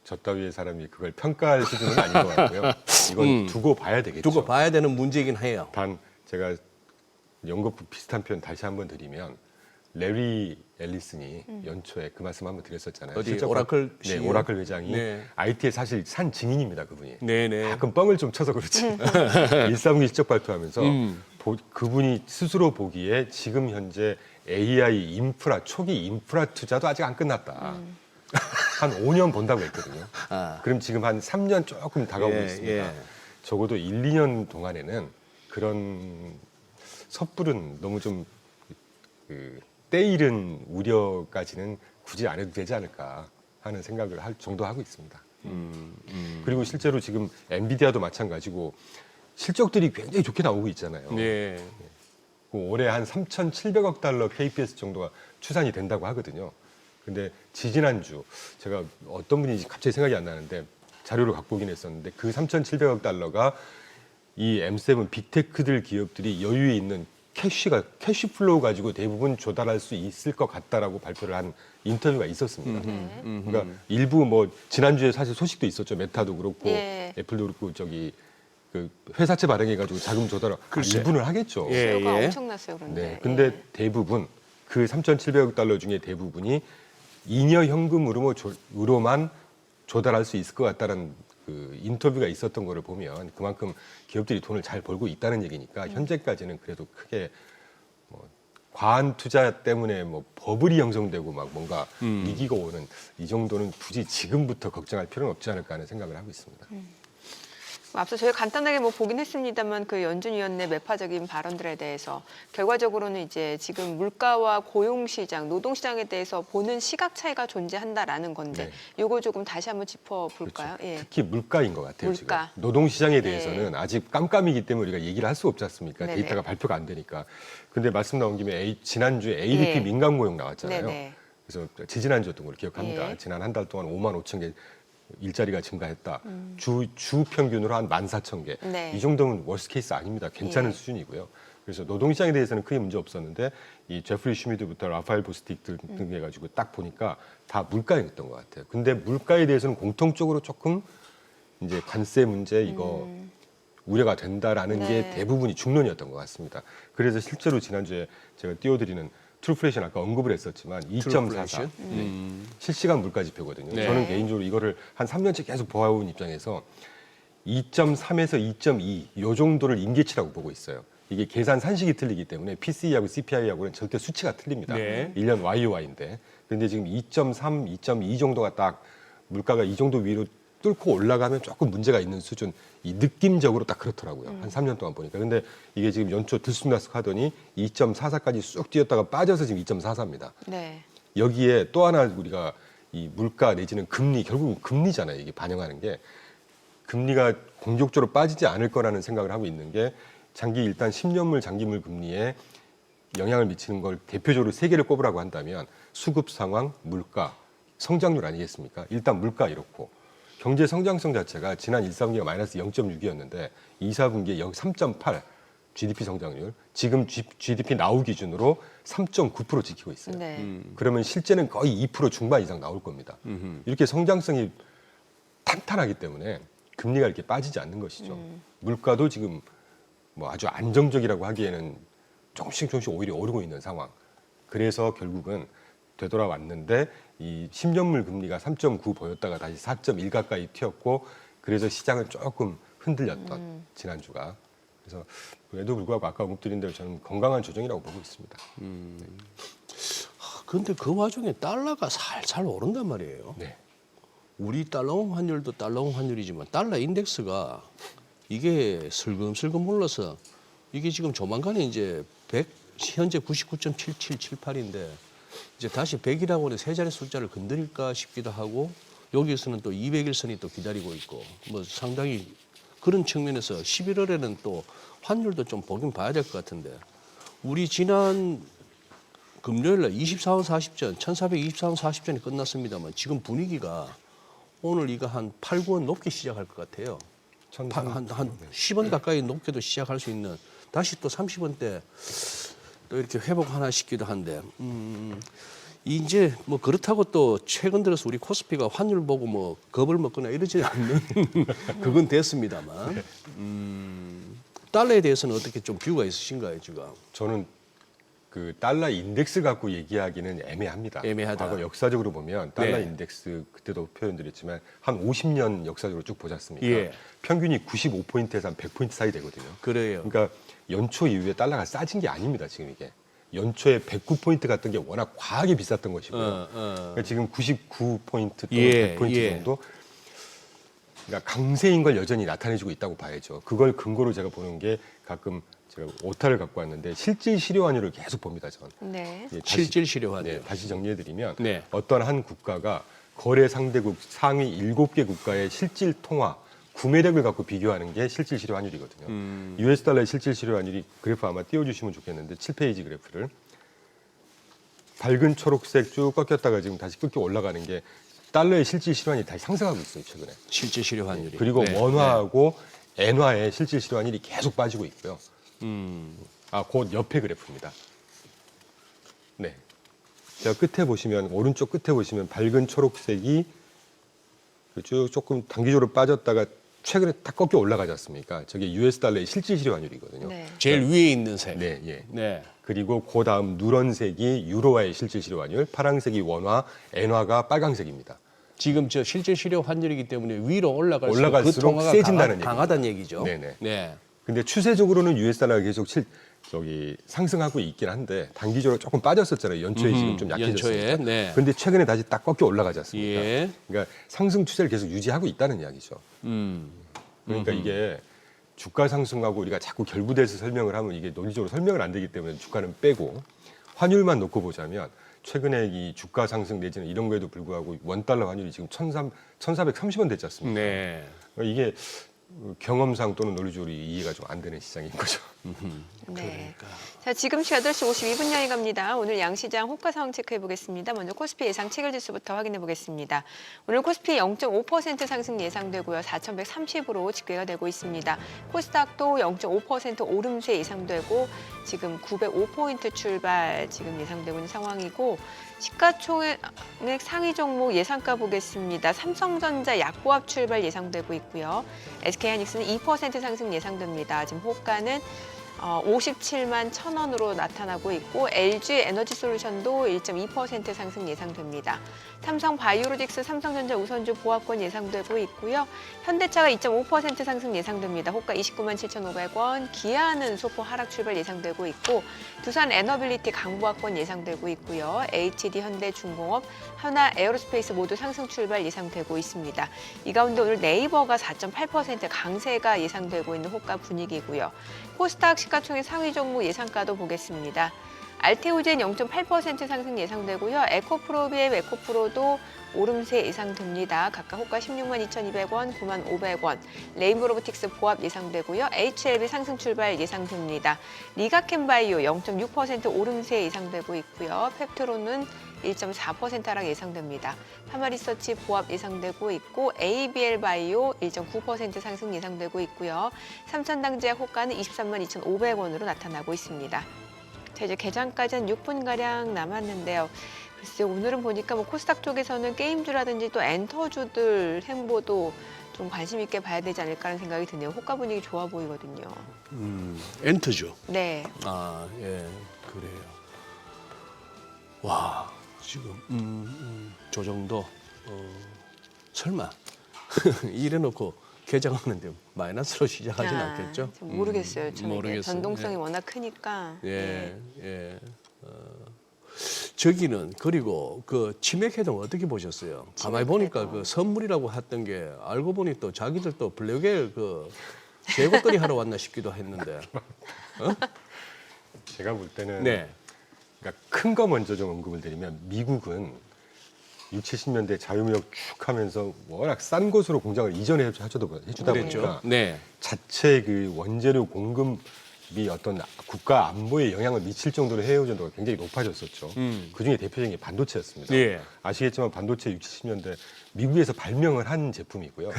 [SPEAKER 3] 저 따위의 사람이 그걸 평가할 수준은 아닌 것 같고요. 이건 두고 봐야 되겠죠.
[SPEAKER 2] 두고 봐야 되는 문제이긴 해요.
[SPEAKER 3] 단 제가 연거푸 비슷한 표현 다시 한번 드리면 레리 앨리슨이 연초에 그 말씀 한번 드렸었잖아요.
[SPEAKER 2] 어디
[SPEAKER 3] 실적
[SPEAKER 2] 오라클
[SPEAKER 3] 네,
[SPEAKER 2] CEO?
[SPEAKER 3] 오라클 회장이
[SPEAKER 2] 네.
[SPEAKER 3] IT에 사실 산 증인입니다. 그분이.
[SPEAKER 2] 네네.
[SPEAKER 3] 가끔 뻥을 좀 쳐서 그렇지. 1분기 실적 발표하면서 그분이 스스로 보기에 지금 현재 AI 인프라 초기 인프라 투자도 아직 안 끝났다. 한 5년 본다고 했거든요.
[SPEAKER 2] 아.
[SPEAKER 3] 그럼 지금 한 3년 조금 다가오고
[SPEAKER 2] 예,
[SPEAKER 3] 있습니다.
[SPEAKER 2] 예.
[SPEAKER 3] 적어도 1, 2년 동안에는 그런 섣부른 너무 좀 때이른 우려까지는 굳이 안 해도 되지 않을까 하는 생각을 할 정도 하고 있습니다. 그리고 실제로 지금 엔비디아도 마찬가지고 실적들이 굉장히 좋게 나오고 있잖아요.
[SPEAKER 2] 네.
[SPEAKER 3] 그 올해 한 3,700억 달러 KPS 정도가 추산이 된다고 하거든요. 근데 지지난주 제가 어떤 분인지 갑자기 생각이 안 나는데 자료를 갖고 오긴 했었는데 그 3,700억 달러가 이 M7 빅테크들 기업들이 여유에 있는 캐시플로우 가지고 대부분 조달할 수 있을 것 같다라고 발표를 한 인터뷰가 있었습니다. 그러니까 일부 뭐 지난주에 사실 소식도 있었죠. 메타도 그렇고
[SPEAKER 1] 예.
[SPEAKER 3] 애플도 그렇고 저기 그 회사채 발행해가지고 자금 조달
[SPEAKER 2] 글쎄.
[SPEAKER 3] 일부는 하겠죠.
[SPEAKER 2] 예.
[SPEAKER 1] 수요가 엄청났어요, 그런데.
[SPEAKER 3] 네, 근데 대부분 그 3,700억 달러 중에 대부분이 잉여 현금으로만 조달할 수 있을 것 같다는 그 인터뷰가 있었던 거를 보면 그만큼 기업들이 돈을 잘 벌고 있다는 얘기니까 현재까지는 그래도 크게 뭐 과한 투자 때문에 뭐 버블이 형성되고 막 뭔가 위기가 오는 이 정도는 굳이 지금부터 걱정할 필요는 없지 않을까 하는 생각을 하고 있습니다.
[SPEAKER 1] 앞서 저희가 간단하게 뭐 보긴 했습니다만 그 연준 위원회 매파적인 발언들에 대해서 결과적으로는 이제 지금 물가와 고용 시장, 노동 시장에 대해서 보는 시각 차이가 존재한다라는 건데
[SPEAKER 3] 네.
[SPEAKER 1] 요거 조금 다시 한번 짚어볼까요?
[SPEAKER 3] 그렇죠.
[SPEAKER 1] 예.
[SPEAKER 3] 특히 물가인 것 같아요.
[SPEAKER 1] 물가.
[SPEAKER 3] 지금 노동 시장에 대해서는 아직 깜깜이기 때문에 우리가 얘기를 할 수 없지 않습니까?
[SPEAKER 1] 네네.
[SPEAKER 3] 데이터가 발표가 안 되니까. 근데 말씀 나온 김에 지난주에 ADP
[SPEAKER 1] 예.
[SPEAKER 3] 민간 고용 나왔잖아요.
[SPEAKER 1] 네네.
[SPEAKER 3] 그래서 지지난주였던 걸 기억합니다.
[SPEAKER 1] 예.
[SPEAKER 3] 지난 한 달 동안 5만 5천 개 일자리가 증가했다. 주 평균으로 한 14,000개.
[SPEAKER 1] 네.
[SPEAKER 3] 이 정도면 월스 케이스 아닙니다. 괜찮은
[SPEAKER 1] 예.
[SPEAKER 3] 수준이고요. 그래서 노동시장에 대해서는 크게 문제 없었는데 이 제프리 슈미드부터 라파엘 보스틱 등 해가지고 딱 보니까 다 물가였던 것 같아요. 근데 물가에 대해서는 공통적으로 조금 이제 관세 문제 이거 우려가 된다라는
[SPEAKER 1] 네.
[SPEAKER 3] 게 대부분이 중론이었던 것 같습니다. 그래서 실제로 지난주에 제가 띄워드리는 트루플레이션 아까 언급을 했었지만 2.44 실시간 물가 지표거든요.
[SPEAKER 2] 네.
[SPEAKER 3] 저는 개인적으로 이거를 한 3년째 계속 보아온 입장에서 2.3에서 2.2 요 정도를 임계치라고 보고 있어요. 이게 계산 산식이 틀리기 때문에 PCE하고 CPI하고는 절대 수치가 틀립니다.
[SPEAKER 2] 네.
[SPEAKER 3] 1년 YOY인데. 그런데 지금 2.3, 2.2 정도가 딱 물가가 이 정도 위로 뚫고 올라가면 조금 문제가 있는 수준. 이 느낌적으로 딱 그렇더라고요. 한 3년 동안 보니까. 근데 이게 지금 연초 들쑥날쑥 하더니 2.44까지 쑥 뛰었다가 빠져서 지금 2.44입니다.
[SPEAKER 1] 네.
[SPEAKER 3] 여기에 또 하나 우리가 이 물가 내지는 금리, 결국은 금리잖아요. 이게 반영하는 게. 금리가 공격적으로 빠지지 않을 거라는 생각을 하고 있는 게 일단 10년물 장기물 금리에 영향을 미치는 걸 대표적으로 세 개를 꼽으라고 한다면 수급 상황, 물가, 성장률 아니겠습니까? 일단 물가 이렇고 경제 성장성 자체가 지난 1, 4분기가 마이너스 0.6이었는데 2, 4분기에 3.8 GDP 성장률, 지금 GDP 나오 기준으로 3.9% 지키고 있어요.
[SPEAKER 1] 네.
[SPEAKER 3] 그러면 실제는 거의 2% 중반 이상 나올 겁니다. 이렇게 성장성이 탄탄하기 때문에 금리가 이렇게 빠지지 않는 것이죠. 물가도 지금 뭐 아주 안정적이라고 하기에는 조금씩 오히려 오르고 있는 상황. 그래서 결국은 되돌아왔는데 이 10년물 금리가 3.9 보였다가 다시 4.1 가까이 튀었고 그래서 시장은 조금 흔들렸던 지난주가. 그래서 그래도 불구하고 아까 언급드린 대로 저는 건강한 조정이라고 보고 있습니다.
[SPEAKER 2] 근데 그 와중에 달러가 살살 오른단 말이에요.
[SPEAKER 3] 네.
[SPEAKER 2] 우리 달러원 환율도 달러원 환율이지만 달러 인덱스가 이게 슬금슬금 올라서 이게 지금 조만간에 이제 현재 99.7778인데 이제 다시 100이라고 하는 세 자리 숫자를 건드릴까 싶기도 하고 여기에서는 또 200일선이 또 기다리고 있고 뭐 상당히 그런 측면에서 11월에는 또 환율도 좀 보긴 봐야 될 것 같은데 우리 지난 금요일 날 24원 40전, 1424원 40전이 끝났습니다만 지금 분위기가 오늘 이거 한 8, 9원 높게 시작할 것 같아요. 한 10원 가까이 높게도 시작할 수 있는 다시 또 30원대 또 이렇게 회복하나 싶기도 한데 이제 뭐 그렇다고 또 최근 들어서 우리 코스피가 환율 보고 뭐 겁을 먹거나 이러지 않는 그건 됐습니다만 달러에 대해서는 어떻게 좀 뷰가 있으신가요 지금?
[SPEAKER 3] 저는 그 달러 인덱스 갖고 얘기하기는 애매합니다.
[SPEAKER 2] 애매하다.
[SPEAKER 3] 과거 역사적으로 보면 달러
[SPEAKER 2] 네.
[SPEAKER 3] 인덱스 그때도 표현드렸지만 한 50년 역사적으로 쭉 보지 않습니까?
[SPEAKER 2] 예.
[SPEAKER 3] 평균이 95포인트에서 한 100포인트 사이 되거든요.
[SPEAKER 2] 그래요.
[SPEAKER 3] 그러니까 연초 이후에 달러가 싸진 게 아닙니다. 지금 이게. 연초에 109포인트 갔던 게 워낙 과하게 비쌌던 것이고요. 그러니까 지금 99포인트 또는
[SPEAKER 2] 예,
[SPEAKER 3] 100포인트
[SPEAKER 2] 예.
[SPEAKER 3] 정도 그러니까 강세인 걸 여전히 나타내주고 있다고 봐야죠. 그걸 근거로 제가 보는 게 가끔 제가 오타를 갖고 왔는데 실질 실효 환율을 계속 봅니다. 저는.
[SPEAKER 1] 네.
[SPEAKER 3] 예,
[SPEAKER 2] 실질 실효 환율.
[SPEAKER 3] 네, 다시 정리해드리면
[SPEAKER 2] 네.
[SPEAKER 3] 어떤 한 국가가 거래 상대국 상위 7개 국가의 실질 통화 구매력을 갖고 비교하는 게 실질 실효 환율이거든요. US 달러의 실질 실효 환율이 그래프 아마 띄워주시면 좋겠는데 7페이지 그래프를 밝은 초록색 쭉 꺾였다가 지금 다시 꺾여 올라가는 게 달러의 실질 실효 환율이 다시 상승하고 있어요 최근에.
[SPEAKER 2] 실질 실효 환율이.
[SPEAKER 3] 그리고
[SPEAKER 2] 네.
[SPEAKER 3] 원화하고 엔화의 실질 실효 환율이 계속 빠지고 있고요. 곧 옆에 그래프입니다. 네. 자, 끝에 보시면 오른쪽 끝에 보시면 밝은 초록색이 쭉 조금 단기적으로 빠졌다가 최근에 딱 꺾여 올라가지 않습니까? 저게 US 달러의 실질 실효 환율이거든요.
[SPEAKER 1] 네.
[SPEAKER 2] 제일 위에 있는 색.
[SPEAKER 3] 네, 예.
[SPEAKER 2] 네.
[SPEAKER 3] 그리고 그 다음 누런색이 유로화의 실질 실효 환율, 파란색이 원화, 엔화가 빨강색입니다.
[SPEAKER 2] 지금 저 실질 실효 환율이기 때문에 위로 올라갈수록,
[SPEAKER 3] 올라갈수록
[SPEAKER 2] 그 통화가
[SPEAKER 3] 세진다는 얘기죠.
[SPEAKER 2] 강하다는 얘기죠.
[SPEAKER 3] 네네.
[SPEAKER 2] 네.
[SPEAKER 3] 근데 추세적으로는 US 달러가 계속 상승하고 있긴 한데 단기적으로 조금 빠졌었잖아요. 연초에 지금 좀 약해졌습니다.
[SPEAKER 2] 연초에, 네.
[SPEAKER 3] 근데 최근에 다시 딱 꺾여 올라가지 않습니까?
[SPEAKER 2] 예.
[SPEAKER 3] 그러니까 상승 추세를 계속 유지하고 있다는 이야기죠. 그러니까 이게 주가 상승하고 우리가 자꾸 결부돼서 설명을 하면 이게 논리적으로 설명을 안 되기 때문에 주가는 빼고 환율만 놓고 보자면 최근에 이 주가 상승 내지는 이런 거에도 불구하고 원 달러 환율이 지금 1,430원 됐지 않습니까?
[SPEAKER 2] 네.
[SPEAKER 3] 이게 경험상 또는 논리적으로 이해가 좀 안 되는 시장인 거죠.
[SPEAKER 1] 네. 자, 지금 시각 8시 52분 향해 갑니다. 오늘 양시장 호가 상황 체크해 보겠습니다. 먼저 코스피 예상 체결 지수부터 확인해 보겠습니다. 오늘 코스피 0.5% 상승 예상되고요. 4,130으로 집계가 되고 있습니다. 코스닥도 0.5% 오름세 예상되고 지금 905포인트 출발 지금 예상되고 있는 상황이고 시가총액 상위 종목 예상가 보겠습니다. 삼성전자 약보합 출발 예상되고 있고요. SK하이닉스는 2% 상승 예상됩니다. 지금 호가는 57만 1,000원으로 나타나고 있고 LG 에너지솔루션도 1.2% 상승 예상됩니다. 삼성 바이오로직스, 삼성전자 우선주 보합권 예상되고 있고요. 현대차가 2.5% 상승 예상됩니다. 호가 29만 7,500원, 기아는 소폭 하락 출발 예상되고 있고 두산 에너빌리티 강보합권 예상되고 있고요. HD 현대중공업, 하나 에어로스페이스 모두 상승 출발 예상되고 있습니다. 이 가운데 오늘 네이버가 4.8% 강세가 예상되고 있는 호가 분위기고요. 코스닥 시가총액 상위 종목 예상가도 보겠습니다. 알테오젠 0.8% 상승 예상되고요. 에코프로비엠, 에코프로도 오름세 예상됩니다. 각각 호가 16만 2,200원, 9만 500원. 레인보로보틱스 보합 예상되고요. HLB 상승 출발 예상됩니다. 리가캠바이오 0.6% 오름세 예상되고 있고요. 펩트론은 1.4% 하락 예상됩니다. 파마리서치 보합 예상되고 있고 ABL 바이오 1.9% 상승 예상되고 있고요. 삼천당제약 호가는 23만 2,500원으로 나타나고 있습니다. 자, 이제 개장까지 한 6분가량 남았는데요. 글쎄 오늘은 보니까 뭐 코스닥 쪽에서는 게임주라든지 또 엔터주들 행보도 좀 관심 있게 봐야 되지 않을까 하는 생각이 드네요. 호가 분위기 좋아 보이거든요.
[SPEAKER 2] 엔트죠.
[SPEAKER 1] 네.
[SPEAKER 2] 아, 예, 그래요. 와, 지금 저 정도 설마 이래놓고 개장하는데 마이너스로 시작하진 않겠죠?
[SPEAKER 1] 모르겠어요. 좀 이게
[SPEAKER 2] 모르겠어요.
[SPEAKER 1] 전동성이
[SPEAKER 2] 예.
[SPEAKER 1] 워낙 크니까.
[SPEAKER 2] 예, 예. 저기는 그리고 그 치맥 회동 어떻게 보셨어요? 가만히 보니까
[SPEAKER 1] 회동.
[SPEAKER 2] 그 선물이라고 했던 게 알고 보니 또 자기들 또 블랙에 그 재고거리 하러 왔나 싶기도 했는데.
[SPEAKER 3] 제가 볼 때는
[SPEAKER 2] 네.
[SPEAKER 3] 그러니까 큰 거 먼저 좀 언급을 드리면 미국은 60, 70년대 자유무역 쭉 하면서 워낙 싼 곳으로 공장을 이전해 해주다
[SPEAKER 2] 그랬죠.
[SPEAKER 3] 보니까
[SPEAKER 2] 네.
[SPEAKER 3] 자체 그 원재료 공급이 어떤 국가 안보에 영향을 미칠 정도로 해외 의존도가 굉장히 높아졌었죠. 그중에 대표적인 게 반도체였습니다.
[SPEAKER 2] 예.
[SPEAKER 3] 아시겠지만 반도체 60, 70년대 미국에서 발명을 한 제품이고요.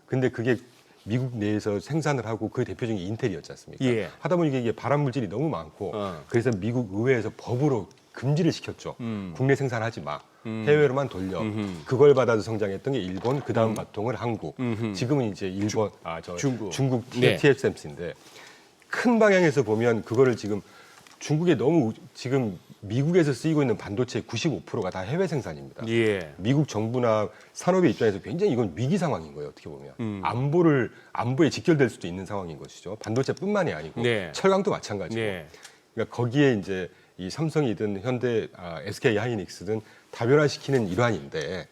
[SPEAKER 3] 근데 그게 미국 내에서 생산을 하고 그 대표적인 게 인텔이었지 않습니까?
[SPEAKER 2] 예.
[SPEAKER 3] 하다 보니까 이게 발암 물질이 너무 많고 그래서 미국 의회에서 법으로 금지를 시켰죠. 국내 생산하지 마. 해외로만 돌려. 그걸 받아서 성장했던 게 일본, 그 다음 바통을 한국. 지금은 이제 일본,
[SPEAKER 2] 중국.
[SPEAKER 3] 중국
[SPEAKER 2] 네.
[SPEAKER 3] TSMC인데 큰 방향에서 보면 그거를 지금 중국에 너무 지금 미국에서 쓰이고 있는 반도체의 95%가 다 해외 생산입니다.
[SPEAKER 2] 예.
[SPEAKER 3] 미국 정부나 산업의 입장에서 굉장히 이건 위기 상황인 거예요. 어떻게 보면 안보에 직결될 수도 있는 상황인 것이죠. 반도체뿐만이 아니고
[SPEAKER 2] 네.
[SPEAKER 3] 철강도 마찬가지고.
[SPEAKER 2] 네.
[SPEAKER 3] 그러니까 거기에 이제 이 삼성이든 현대, SK 하이닉스든 다변화시키는 일환인데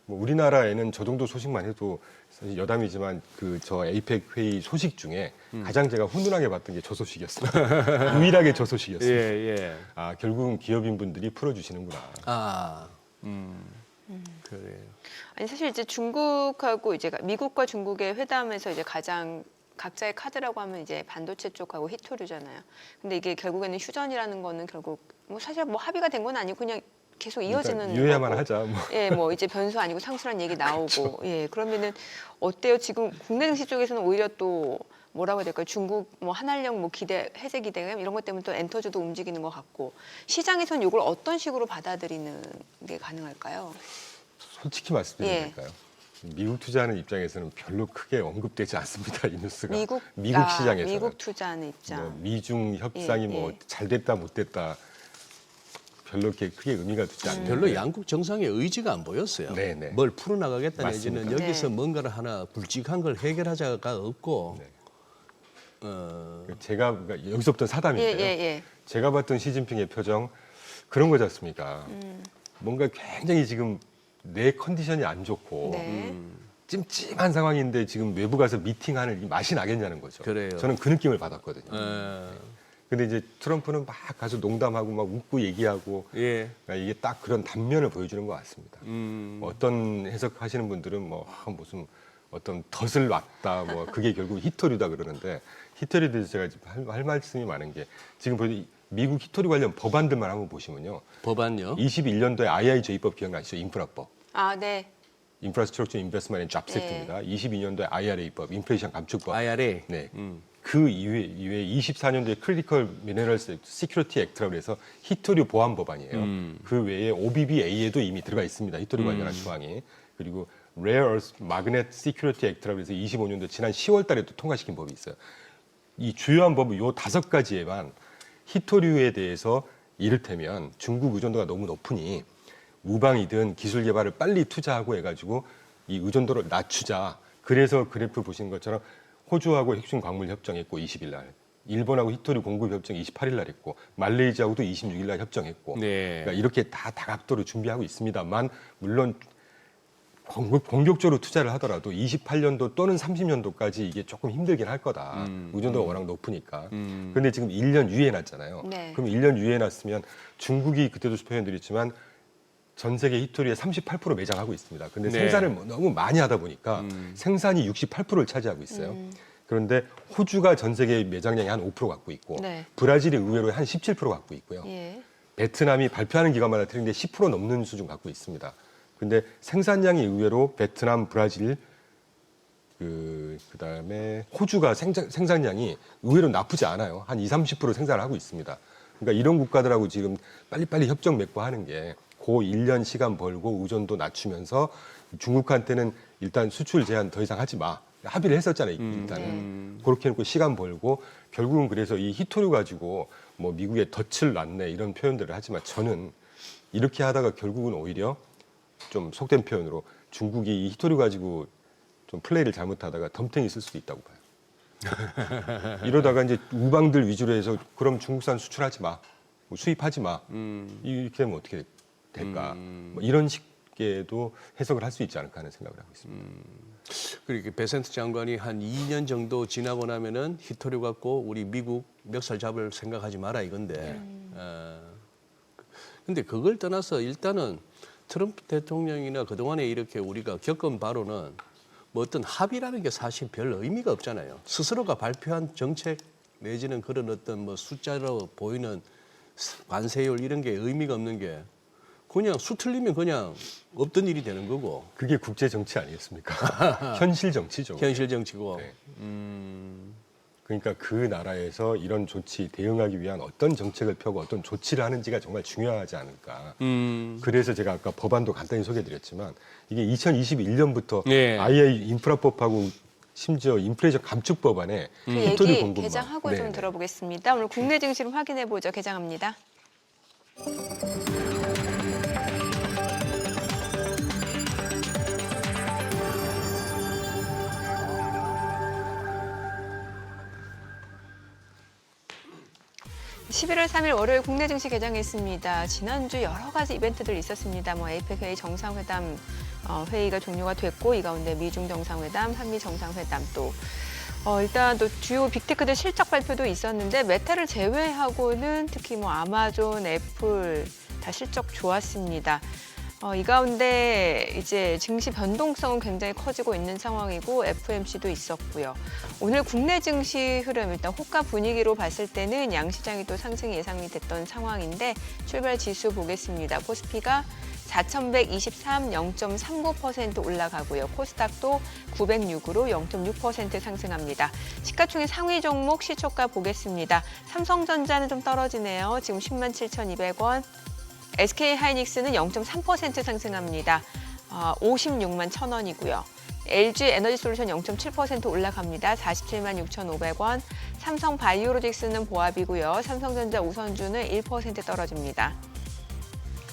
[SPEAKER 3] 뭐 우리나라에는 저 정도 소식만 해도 사실 여담이지만 그 저 에이펙 회의 소식 중에 가장 제가 훈훈하게 봤던 게 저 소식이었습니다. 유일하게 저 소식이었습니다.
[SPEAKER 2] 예, 예.
[SPEAKER 3] 결국은 기업인 분들이 풀어주시는구나.
[SPEAKER 2] 그래요.
[SPEAKER 1] 아니 사실 이제 중국하고 이제 미국과 중국의 회담에서 이제 가장 각자의 카드라고 하면 이제 반도체 쪽하고 히토류잖아요. 근데 이게 결국에는 휴전이라는 거는 결국 뭐 사실 뭐 합의가 된 건 아니고 그냥 계속 이어지는
[SPEAKER 3] 유예야만
[SPEAKER 1] 거고.
[SPEAKER 3] 하자. 뭐.
[SPEAKER 1] 예, 뭐 이제 변수 아니고 상수란 얘기 나오고. 예, 그러면은 어때요? 지금 국내 증시 쪽에서는 오히려 또 뭐라고 해야 될까요? 중국 뭐 한한령 뭐 기대 해제 기대감 이런 것 때문에 또 엔터주도 움직이는 것 같고 시장에서는 이걸 어떤 식으로 받아들이는 게 가능할까요?
[SPEAKER 3] 솔직히 말씀드려도
[SPEAKER 1] 예.
[SPEAKER 3] 될까요? 미국 투자하는 입장에서는 별로 크게 언급되지 않습니다. 이 뉴스가.
[SPEAKER 1] 미국
[SPEAKER 3] 시장에서는.
[SPEAKER 1] 미국 투자하는 입장.
[SPEAKER 3] 뭐 미중 협상이
[SPEAKER 1] 예,
[SPEAKER 3] 뭐
[SPEAKER 1] 예.
[SPEAKER 3] 잘 됐다 못 됐다 별로 이렇게 크게 의미가 두지 않는.
[SPEAKER 2] 별로 양국 정상의 의지가 안 보였어요.
[SPEAKER 3] 네네.
[SPEAKER 2] 뭘 풀어나가겠다
[SPEAKER 3] 맞습니다.
[SPEAKER 2] 내지는 여기서
[SPEAKER 1] 네.
[SPEAKER 2] 뭔가를 하나 굵직한 걸 해결하자가 없고
[SPEAKER 3] 네.
[SPEAKER 2] 어,
[SPEAKER 3] 제가 그러니까 여기서부터
[SPEAKER 1] 예,
[SPEAKER 3] 사담인데요.
[SPEAKER 1] 예, 예.
[SPEAKER 3] 제가 봤던 시진핑의 표정 그런 거지 않습니까? 뭔가 굉장히 지금 내 컨디션이 안 좋고
[SPEAKER 1] 네.
[SPEAKER 3] 찜찜한 상황인데 지금 외부 가서 미팅하는 이 맛이 나겠냐는 거죠.
[SPEAKER 2] 그래요.
[SPEAKER 3] 저는 그 느낌을 받았거든요.
[SPEAKER 2] 어,
[SPEAKER 3] 근데 이제 트럼프는 막 가서 농담하고 막 웃고 얘기하고
[SPEAKER 2] 예.
[SPEAKER 3] 그러니까 이게 딱 그런 단면을 보여주는 것 같습니다.
[SPEAKER 2] 음.
[SPEAKER 3] 어떤 해석하시는 분들은 뭐 무슨 어떤 덫을 놨다 뭐 그게 결국 히토류다 그러는데 히토류에 대해서 제가 할 말씀이 많은 게 지금 보니 미국 히토류 관련 법안들만 한번 보시면요.
[SPEAKER 2] 법안요?
[SPEAKER 3] 21년도에 IIJ법 기억나시죠? 인프라법.
[SPEAKER 1] 아, 네.
[SPEAKER 3] 인프라스트럭처 인베스트먼트 앤 잡스 액트입니다. 22년도에 IRA법, 인플레이션 감축법.
[SPEAKER 2] IRA.
[SPEAKER 3] 네. 그 이후에 24년도에 크리티컬 미네럴스 시큐리티 액트라고 해서 히토류 보안 법안이에요. 그 외에 OBBA에도 이미 들어가 있습니다. 히토류 관련한 조항이. 그리고 Rare Earth Magnet Security Act라고 해서 25년도 지난 10월 달에 또 통과시킨 법이 있어요. 이 주요한 법은 요 5가지에만 히토류에 대해서 이를테면 중국 의존도가 너무 높으니 우방이든 기술 개발을 빨리 투자하고 해가지고 이 의존도를 낮추자. 그래서 그래프 보시는 것처럼 호주하고 핵심 광물 협정했고 20일 날, 일본하고 히토류 공급 협정 28일 날 했고 말레이시아하고도 26일 날 협정했고
[SPEAKER 2] 네.
[SPEAKER 3] 그러니까 이렇게 다 다각도로 준비하고 있습니다만 물론 공격적으로 투자를 하더라도 28년도 또는 30년도까지 이게 조금 힘들긴 할 거다. 의존도가 워낙 높으니까. 근데 지금 1년 유예해놨잖아요.
[SPEAKER 1] 네.
[SPEAKER 3] 그럼 1년 유예해놨으면 중국이 그때도 표현드렸지만 전 세계 히토리의 38% 매장하고 있습니다. 근데
[SPEAKER 2] 네.
[SPEAKER 3] 생산을 너무 많이 하다 보니까 생산이 68%를 차지하고 있어요. 그런데 호주가 전 세계 매장량이 한 5% 갖고 있고
[SPEAKER 1] 네.
[SPEAKER 3] 브라질이 의외로 한 17% 갖고 있고요.
[SPEAKER 1] 예.
[SPEAKER 3] 베트남이 발표하는 기간마다 틀린데 10% 넘는 수준 갖고 있습니다. 근데 생산량이 의외로 베트남, 브라질, 그다음에 호주가 생산량이 의외로 나쁘지 않아요. 한 20-30% 생산을 하고 있습니다. 그러니까 이런 국가들하고 지금 빨리빨리 협정 맺고 하는 게 고 1년 시간 벌고 의존도 낮추면서 중국한테는 일단 수출 제한 더 이상 하지 마. 합의를 했었잖아요, 일단은. 그렇게 해놓고 시간 벌고 결국은 그래서 이 히토류 가지고 뭐 미국에 덫을 놨네 이런 표현들을 하지만 저는 이렇게 하다가 결국은 오히려 좀 속된 표현으로 중국이 이 히토류 가지고 좀 플레이를 잘못하다가 덤탱이 쓸 수도 있다고 봐요. 이러다가 이제 우방들 위주로 해서 그럼 중국산 수출하지 마, 뭐 수입하지 마. 이렇게 되면 어떻게 될까? 뭐 이런 식에도 해석을 할 수 있지 않을까 하는 생각을 하고 있습니다.
[SPEAKER 2] 그렇게 베센트 장관이 한 2년 정도 지나고 나면은 히토류 갖고 우리 미국 멱살 잡을 생각하지 마라 이건데. 근데 그걸 떠나서 일단은 트럼프 대통령이나 그동안에 이렇게 우리가 겪은 바로는 뭐 어떤 합의라는 게 사실 별 의미가 없잖아요. 스스로가 발표한 정책 내지는 그런 어떤 뭐 숫자로 보이는 관세율 이런 게 의미가 없는 게 그냥 수 틀리면 그냥 없던 일이 되는 거고.
[SPEAKER 3] 그게 국제 정치 아니겠습니까? 현실 정치죠.
[SPEAKER 2] 현실 정치고.
[SPEAKER 3] 네. 그러니까 그 나라에서 이런 조치 대응하기 위한 어떤 정책을 펴고 어떤 조치를 하는지가 정말 중요하지 않을까. 그래서 제가 아까 법안도 간단히 소개해드렸지만 이게 2021년부터
[SPEAKER 2] 네.
[SPEAKER 3] IA 인프라법하고 심지어 인플레이션 감축 법안에
[SPEAKER 1] 그
[SPEAKER 3] 빅토리
[SPEAKER 1] 얘기
[SPEAKER 3] 공급망.
[SPEAKER 1] 개장하고 좀
[SPEAKER 3] 네네.
[SPEAKER 1] 들어보겠습니다. 오늘 국내 증시를 확인해 보죠. 개장합니다. (11월 3일) 월요일 국내 증시 개장했습니다. 지난주 여러 가지 이벤트들 있었습니다. 에이펙 회의 정상회담 회의가 종료가 됐고, 이 가운데 미중 정상회담, 한미 정상회담 또 일단 또 주요 빅테크들 실적 발표도 있었는데, 메타를 제외하고는 특히 아마존, 애플 다 실적 좋았습니다. 이 가운데 이제 증시 변동성은 굉장히 커지고 있는 상황이고, FOMC도 있었고요. 오늘 국내 증시 흐름, 일단 호가 분위기로 봤을 때는 양시장이 또 상승이 예상이 됐던 상황인데, 출발 지수 보겠습니다. 코스피가 4,123, 0.39% 올라가고요. 코스닥도 906으로 0.6% 상승합니다. 시가총액 상위 종목 시초가 보겠습니다. 삼성전자는 좀 떨어지네요. 지금 10만 7,200원. SK하이닉스는 0.3% 상승합니다. 56만 1,000원이고요. LG에너지솔루션 0.7% 올라갑니다. 47만 6,500원. 삼성바이오로직스는 보합이고요. 삼성전자 우선주는 1% 떨어집니다.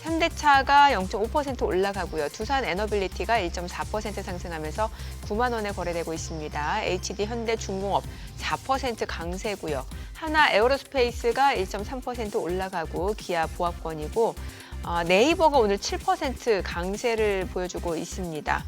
[SPEAKER 1] 현대차가 0.5% 올라가고요. 두산에너빌리티가 1.4% 상승하면서 9만 원에 거래되고 있습니다. HD 현대중공업 4% 강세고요. 하나 에어로스페이스가 1.3% 올라가고 기아 보합권이고, 네이버가 오늘 7% 강세를 보여주고 있습니다.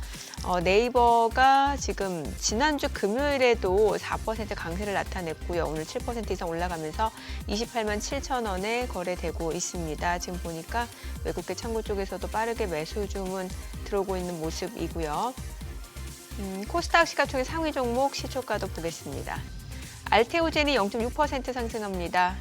[SPEAKER 1] 네이버가 지금 지난주 금요일에도 4% 강세를 나타냈고요. 오늘 7% 이상 올라가면서 28만 7천 원에 거래되고 있습니다. 지금 보니까 외국계 창구 쪽에서도 빠르게 매수 주문 들어오고 있는 모습이고요. 코스닥 시가총액 상위 종목 시초가도 보겠습니다. 알테오젠이 0.6% 상승합니다.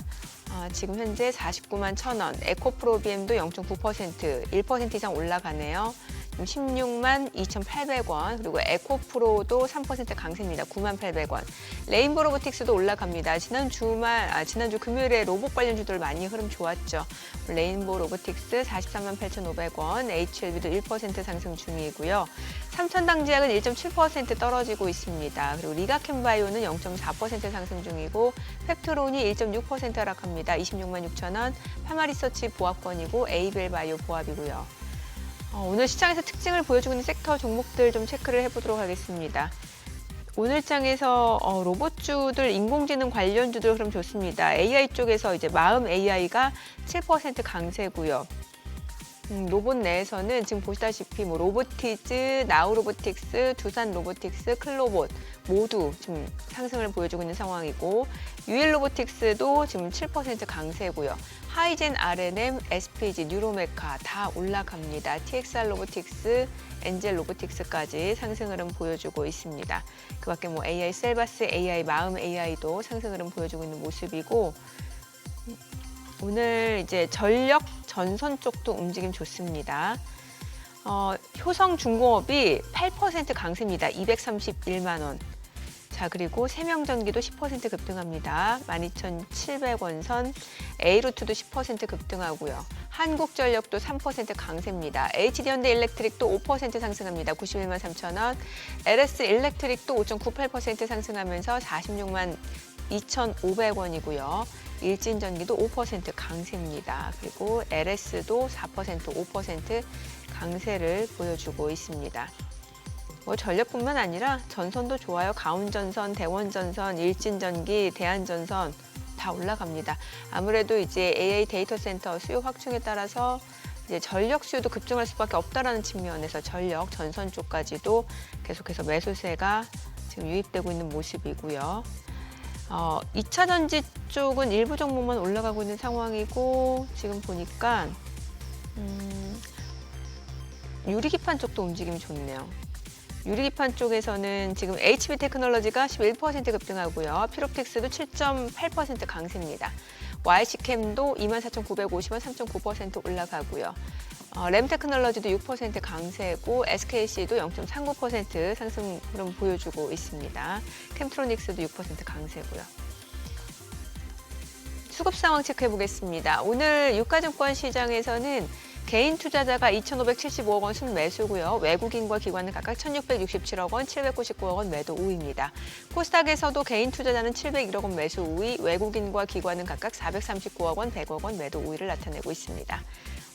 [SPEAKER 1] 지금 현재 49만 1,000원, 에코프로비엠도 0.9%, 1% 이상 올라가네요. 16만 2,800원, 그리고 에코프로도 3% 강세입니다. 9만 800원. 레인보 로보틱스도 올라갑니다. 지난주 금요일에 로봇 관련주들 많이 흐름 좋았죠. 레인보 로보틱스 43만 8,500원, HLB도 1% 상승 중이고요. 삼천당제약은 1.7% 떨어지고 있습니다. 그리고 리가캠바이오는 0.4% 상승 중이고, 펩트론이 1.6% 하락합니다. 26만 6,000원, 파마리서치 보합권이고, 에이벨바이오 보합이고요. 오늘 시장에서 특징을 보여주고 있는 섹터 종목들 좀 체크를 해보도록 하겠습니다. 오늘 장에서 로봇주들, 인공지능 관련주들 흐름 좋습니다. AI 쪽에서 이제 마음 AI가 7% 강세고요. 로봇 내에서는 지금 보시다시피 로보티즈, 나우로보틱스, 두산 로보틱스, 클로봇 모두 지금 상승을 보여주고 있는 상황이고, UL로보틱스도 지금 7% 강세고요. 하이젠 R&M, SPG, 뉴로메카 다 올라갑니다. TXR 로보틱스, 엔젤 로보틱스까지 상승 흐름 보여주고 있습니다. 그 밖에 AI 셀바스 AI, 마음 AI도 상승 흐름 보여주고 있는 모습이고, 오늘 이제 전력 전선 쪽도 움직임 좋습니다. 효성중공업이 8% 강세입니다. 231만 원. 자, 그리고 세명전기도 10% 급등합니다. 12,700원 선. A루트도 10% 급등하고요. 한국전력도 3% 강세입니다. HD현대일렉트릭도 5% 상승합니다. 91만 3천 원. LS일렉트릭도 5.98% 상승하면서 46만 2,500원이고요. 일진전기도 5% 강세입니다. 그리고 LS도 4%, 5% 강세를 보여주고 있습니다. 전력뿐만 아니라 전선도 좋아요. 가온전선, 대원전선, 일진전기, 대한전선 다 올라갑니다. 아무래도 이제 AI 데이터 센터 수요 확충에 따라서 이제 전력 수요도 급증할 수밖에 없다라는 측면에서 전력, 전선 쪽까지도 계속해서 매수세가 지금 유입되고 있는 모습이고요. 2차 전지 쪽은 일부 종목만 올라가고 있는 상황이고, 지금 보니까 유리기판 쪽도 움직임이 좋네요. 유리기판 쪽에서는 지금 HB테크놀로지가 11% 급등하고요. 필옵틱스도 7.8% 강세입니다. YC캠도 24,950원 3.9% 올라가고요. 램테크놀로지도 6% 강세고, SKC도 0.39% 상승 흐름 보여주고 있습니다. 캠트로닉스도 6% 강세고요. 수급 상황 체크해 보겠습니다. 오늘 유가증권 시장에서는 개인 투자자가 2,575억 원 순매수고요. 외국인과 기관은 각각 1,667억 원, 799억 원 매도 우위입니다. 코스닥에서도 개인 투자자는 701억 원 매수 우위, 외국인과 기관은 각각 439억 원, 100억 원 매도 우위를 나타내고 있습니다.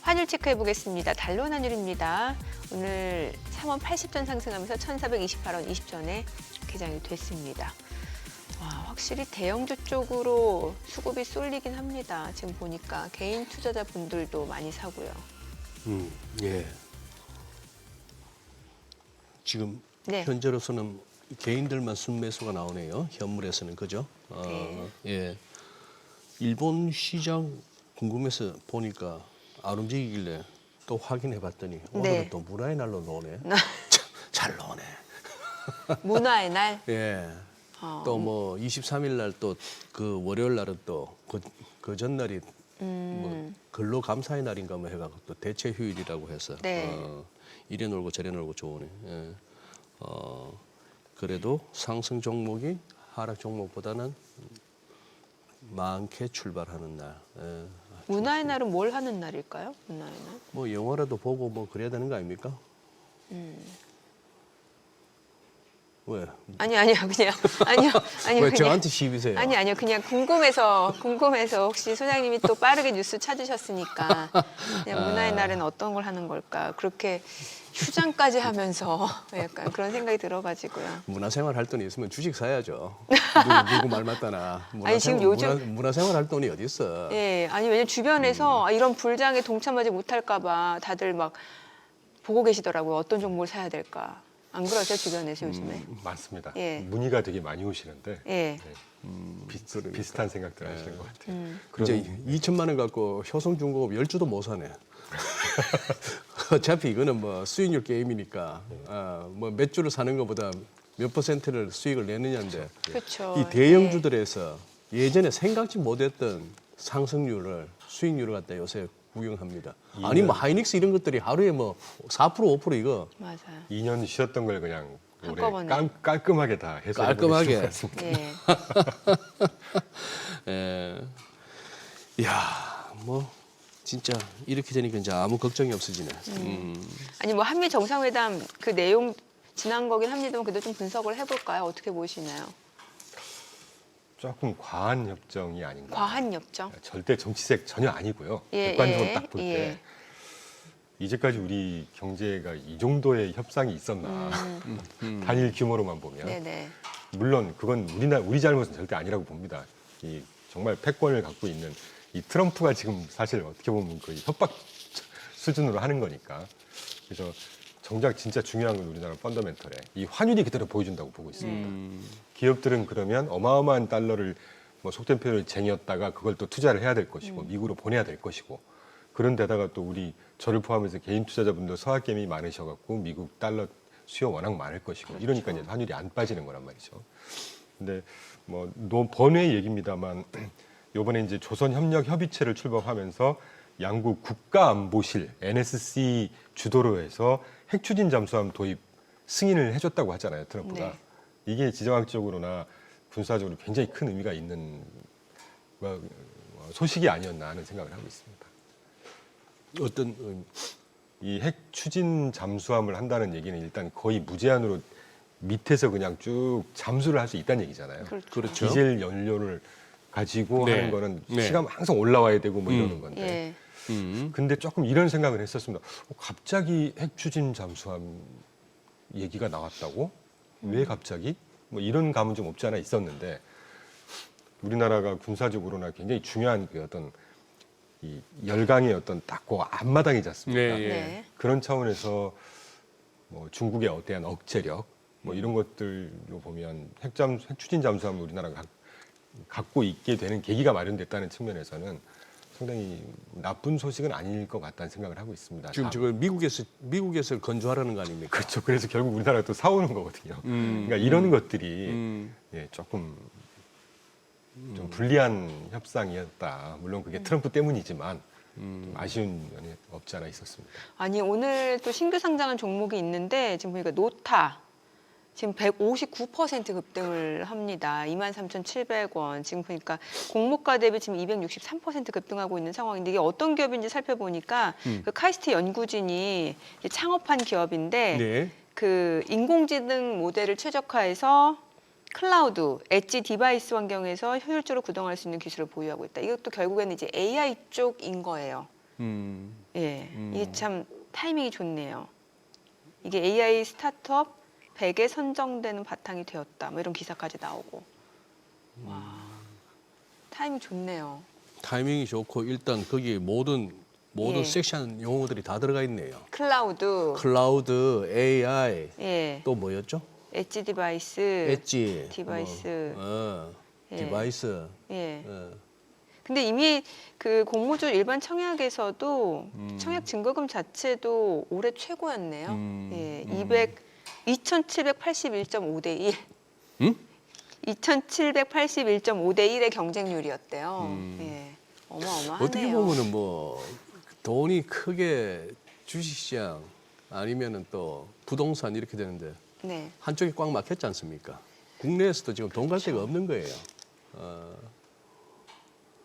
[SPEAKER 1] 환율 체크해 보겠습니다. 달러 환율입니다. 오늘 3원 80전 상승하면서 1,428원 20전에 개장이 됐습니다. 와, 확실히 대형주 쪽으로 수급이 쏠리긴 합니다. 지금 보니까 개인 투자자분들도 많이 사고요.
[SPEAKER 2] 예. 지금
[SPEAKER 1] 네.
[SPEAKER 2] 현재로서는 개인들만 순매수가 나오네요. 현물에서는 그죠?
[SPEAKER 1] 네.
[SPEAKER 2] 예. 일본 시장 궁금해서 보니까 안 움직이길래 또 확인해봤더니 오늘은
[SPEAKER 1] 네.
[SPEAKER 2] 또 문화의 날로 노네. 잘 노네.
[SPEAKER 1] 문화의 날.
[SPEAKER 2] 예. 또 뭐 23일 날 또 그 월요일 날은 또 그 전날이 뭐 근로 감사의 날인가 뭐 해가지고 또 대체 휴일이라고 해서
[SPEAKER 1] 네.
[SPEAKER 2] 이래 놀고 저래 놀고 좋으네. 예. 그래도 상승 종목이 하락 종목보다는 많게 출발하는 날. 예.
[SPEAKER 1] 문화의 날은 뭘 하는 날일까요? 문화의 날.
[SPEAKER 2] 뭐 영화라도 보고 뭐 그래야 되는 거 아닙니까? 왜?
[SPEAKER 1] 아니요, 그냥 아니요,
[SPEAKER 2] 왜
[SPEAKER 1] 그냥
[SPEAKER 2] 저한테 시비세요?
[SPEAKER 1] 아니요, 그냥 궁금해서 혹시 소장님이 또 빠르게 뉴스 찾으셨으니까 그냥 문화의 날은 어떤 걸 하는 걸까? 그렇게 휴장까지 하면서 약간 그런 생각이 들어가지고요.
[SPEAKER 2] 문화생활 할 돈이 있으면 주식 사야죠. 누구 말 맞다나.
[SPEAKER 1] 아니, 지금 요즘-
[SPEAKER 2] 문화생활 할 돈이 어디 있어?
[SPEAKER 1] 예, 아니 왜냐면 주변에서 이런 불장에 동참하지 못할까봐 다들 막 보고 계시더라고요. 어떤 종목을 사야 될까? 안 그러세요 주변에서 요즘에?
[SPEAKER 3] 많습니다.
[SPEAKER 1] 예.
[SPEAKER 3] 문의가 되게 많이 오시는데
[SPEAKER 1] 네.
[SPEAKER 3] 비슷한 생각들 하시는 것 같아요.
[SPEAKER 2] 이제 2천만 원 갖고 효성중공업 10주도 못 사네. 어차피 이거는 뭐 수익률 게임이니까 뭐 몇 주를 사는 것보다 몇 퍼센트를 수익을 내느냐인데
[SPEAKER 1] 그렇죠.
[SPEAKER 2] 이 대형주들에서 예전에 생각지 못했던 상승률을 수익률을 갖다 요새 구경합니다. 아니 뭐 하이닉스 이런 것들이 하루에 뭐 4% 5% 이거
[SPEAKER 1] 맞아요.
[SPEAKER 3] 2년 쉬었던 걸 그냥 올해
[SPEAKER 1] 한꺼번에.
[SPEAKER 3] 깔끔하게 다 해서
[SPEAKER 2] 깔끔하게.
[SPEAKER 1] 예.
[SPEAKER 2] 야, 뭐 진짜 이렇게 되니까 이제 아무 걱정이 없어지네.
[SPEAKER 1] 아니 뭐 한미 정상회담 그 내용 지난 거긴 합니다만 그래도 좀 분석을 해볼까요? 어떻게 보시나요?
[SPEAKER 3] 조금 과한 협정이 아닌가.
[SPEAKER 1] 과한 협정?
[SPEAKER 3] 절대 정치색 전혀 아니고요.
[SPEAKER 1] 예,
[SPEAKER 3] 객관적으로
[SPEAKER 1] 예,
[SPEAKER 3] 딱 볼 때
[SPEAKER 1] 예.
[SPEAKER 3] 이제까지 우리 경제가 이 정도의 협상이 있었나. 단일 규모로만 보면.
[SPEAKER 1] 네네.
[SPEAKER 3] 물론 그건 우리 잘못은 절대 아니라고 봅니다. 이 정말 패권을 갖고 있는 이 트럼프가 지금 사실 어떻게 보면 거의 협박 수준으로 하는 거니까. 그래서 정작 진짜 중요한 건 우리나라 펀더멘털에 이 환율이 그대로 보여준다고 보고 있습니다. 기업들은 그러면 어마어마한 달러를 뭐 속된 표현을 쟁였다가 그걸 또 투자를 해야 될 것이고 미국으로 보내야 될 것이고 그런 데다가 또 우리 저를 포함해서 개인 투자자분들 서학개미 많으셔갖고 미국 달러 수요 워낙 많을 것이고 이러니까 이제 환율이 안 빠지는 거란 말이죠. 근데 뭐 번외의 얘기입니다만 이번에 이제 조선협력협의체를 출범하면서 양국 국가안보실 NSC 주도로 해서 핵추진 잠수함 도입 승인을 해줬다고 하잖아요, 트럼프가.
[SPEAKER 1] 네.
[SPEAKER 3] 이게 지정학적으로나 군사적으로 굉장히 큰 의미가 있는 소식이 아니었나 하는 생각을 하고 있습니다.
[SPEAKER 2] 어떤
[SPEAKER 3] 이 핵 추진 잠수함을 한다는 얘기는 일단 거의 무제한으로 밑에서 그냥 쭉 잠수를 할 수 있다는 얘기잖아요.
[SPEAKER 2] 그렇죠.
[SPEAKER 3] 디젤 연료를 가지고
[SPEAKER 2] 네.
[SPEAKER 3] 하는 거는
[SPEAKER 2] 네.
[SPEAKER 3] 시간 항상 올라와야 되고 뭐 이러는 건데.
[SPEAKER 1] 예.
[SPEAKER 3] 근데 조금 이런 생각을 했었습니다. 갑자기 핵 추진 잠수함 얘기가 나왔다고? 왜 갑자기? 뭐 이런 감은 좀 없지 않아 있었는데 우리나라가 군사적으로나 굉장히 중요한 그 어떤 이 열강의 어떤 딱 그 앞마당이지 않습니까?
[SPEAKER 2] 네, 예.
[SPEAKER 1] 네.
[SPEAKER 3] 그런 차원에서 뭐 중국에 대한 억제력 뭐 이런 것들로 보면 핵 추진 잠수함을 우리나라가 갖고 있게 되는 계기가 마련됐다는 측면에서는 상당히 나쁜 소식은 아닐 것 같다는 생각을 하고 있습니다.
[SPEAKER 2] 지금 저걸 미국에서 건조하라는 거 아닙니까?
[SPEAKER 3] 그렇죠. 그래서 결국 우리나라가 또 사오는 거거든요. 그러니까 이런 것들이 예, 조금 좀 불리한 협상이었다. 물론 그게 트럼프 때문이지만 좀 아쉬운 면이 없지 않아 있었습니다.
[SPEAKER 1] 아니 오늘 또 신규 상장한 종목이 있는데 지금 보니까 노타 지금 159% 급등을 합니다. 23,700원. 지금 보니까 공모가 대비 지금 263% 급등하고 있는 상황인데 이게 어떤 기업인지 살펴보니까 그 카이스트 연구진이 창업한 기업인데
[SPEAKER 2] 네.
[SPEAKER 1] 그 인공지능 모델을 최적화해서 클라우드, 엣지 디바이스 환경에서 효율적으로 구동할 수 있는 기술을 보유하고 있다. 이것도 결국에는 이제 AI 쪽인 거예요. 예, 이게 참 타이밍이 좋네요. 이게 AI 스타트업 100에 선정되는 바탕이 되었다. 뭐 이런 기사까지 나오고. 와, 타이밍 좋네요.
[SPEAKER 2] 타이밍이 좋고 일단 거기 모든
[SPEAKER 1] 예.
[SPEAKER 2] 섹션 용어들이 다 들어가 있네요.
[SPEAKER 1] 클라우드,
[SPEAKER 2] 클라우드, AI,
[SPEAKER 1] 예,
[SPEAKER 2] 또 뭐였죠?
[SPEAKER 1] 엣지 디바이스,
[SPEAKER 2] 엣지,
[SPEAKER 1] 디바이스.
[SPEAKER 2] 예.
[SPEAKER 1] 예. 예.
[SPEAKER 2] 어.
[SPEAKER 1] 근데 이미 그 공모주 일반 청약에서도 청약 증거금 자체도 올해 최고였네요. 예, 2,781.5대 1.
[SPEAKER 2] 음?
[SPEAKER 1] 2,781.5대 1의 경쟁률이었대요. 예, 어마어마하네요.
[SPEAKER 2] 어떻게 보면은 뭐 돈이 크게 주식시장 아니면은 또 부동산 이렇게 되는데
[SPEAKER 1] 네.
[SPEAKER 2] 한쪽이 꽉 막혔지 않습니까? 국내에서도 지금 돈 갈 데가 없는 거예요.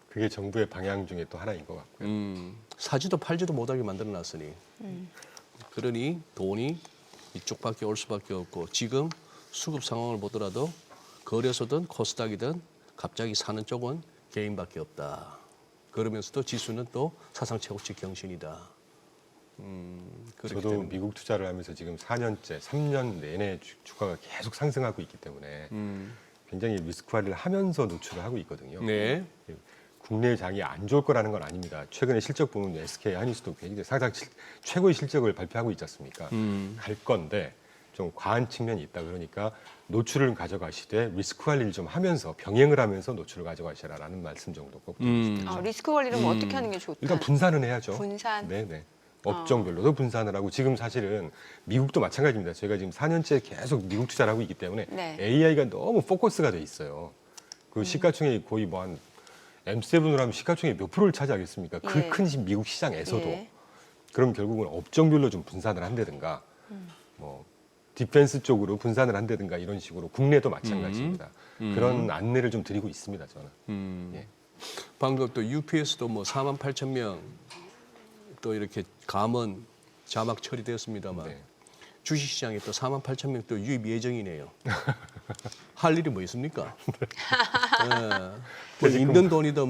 [SPEAKER 3] 그게 정부의 방향 중에 또 하나인 것 같고요.
[SPEAKER 2] 사지도 팔지도 못하게 만들어놨으니 그러니 돈이 이쪽밖에 올 수밖에 없고 지금 수급 상황을 보더라도 거래소든 코스닥이든 갑자기 사는 쪽은 개인밖에 없다. 그러면서도 지수는 또 사상 최고치 경신이다. 그렇기
[SPEAKER 3] 저도
[SPEAKER 2] 때문에.
[SPEAKER 3] 미국 투자를 하면서 지금 4년째, 3년 내내 주가가 계속 상승하고 있기 때문에 굉장히 리스크 관리를 하면서 노출을 하고 있거든요.
[SPEAKER 2] 네.
[SPEAKER 3] 국내 장이 안 좋을 거라는 건 아닙니다. 최근에 실적 보면 SK 하이닉스도 굉장히 사상 최고의 실적을 발표하고 있지 않습니까? 갈 건데 좀 과한 측면이 있다. 그러니까 노출을 가져가시되 리스크 관리를 좀 하면서 병행을 하면서 노출을 가져가시라라는 말씀 정도 꼭 드리고 싶습니다.
[SPEAKER 1] 아, 리스크 관리는 뭐 어떻게 하는 게 좋다?
[SPEAKER 3] 일단 분산은 해야죠.
[SPEAKER 1] 분산?
[SPEAKER 3] 네네. 업종별로도 분산을 하고 지금 사실은 미국도 마찬가지입니다. 저희가 지금 4년째 계속 미국 투자를 하고 있기 때문에
[SPEAKER 1] 네.
[SPEAKER 3] AI가 너무 포커스가 돼 있어요. 그 시가총액이 거의 뭐 한 M7으로 하면 시가총액 몇 프로를 차지하겠습니까?
[SPEAKER 1] 예.
[SPEAKER 3] 그 큰 미국 시장에서도.
[SPEAKER 1] 예.
[SPEAKER 3] 그럼 결국은 업종별로 좀 분산을 한다든가 뭐 디펜스 쪽으로 분산을 한다든가 이런 식으로 국내도 마찬가지입니다. 그런 안내를 좀 드리고 있습니다. 저는. 예.
[SPEAKER 2] 방금 또 UPS도 뭐 48,000명 또 이렇게 감원 자막 처리되었습니다만
[SPEAKER 3] 네.
[SPEAKER 2] 주식시장에 또 48,000명 또 유입 예정이네요. 할 일이 뭐 있습니까? 예. 뭐 있는 돈이든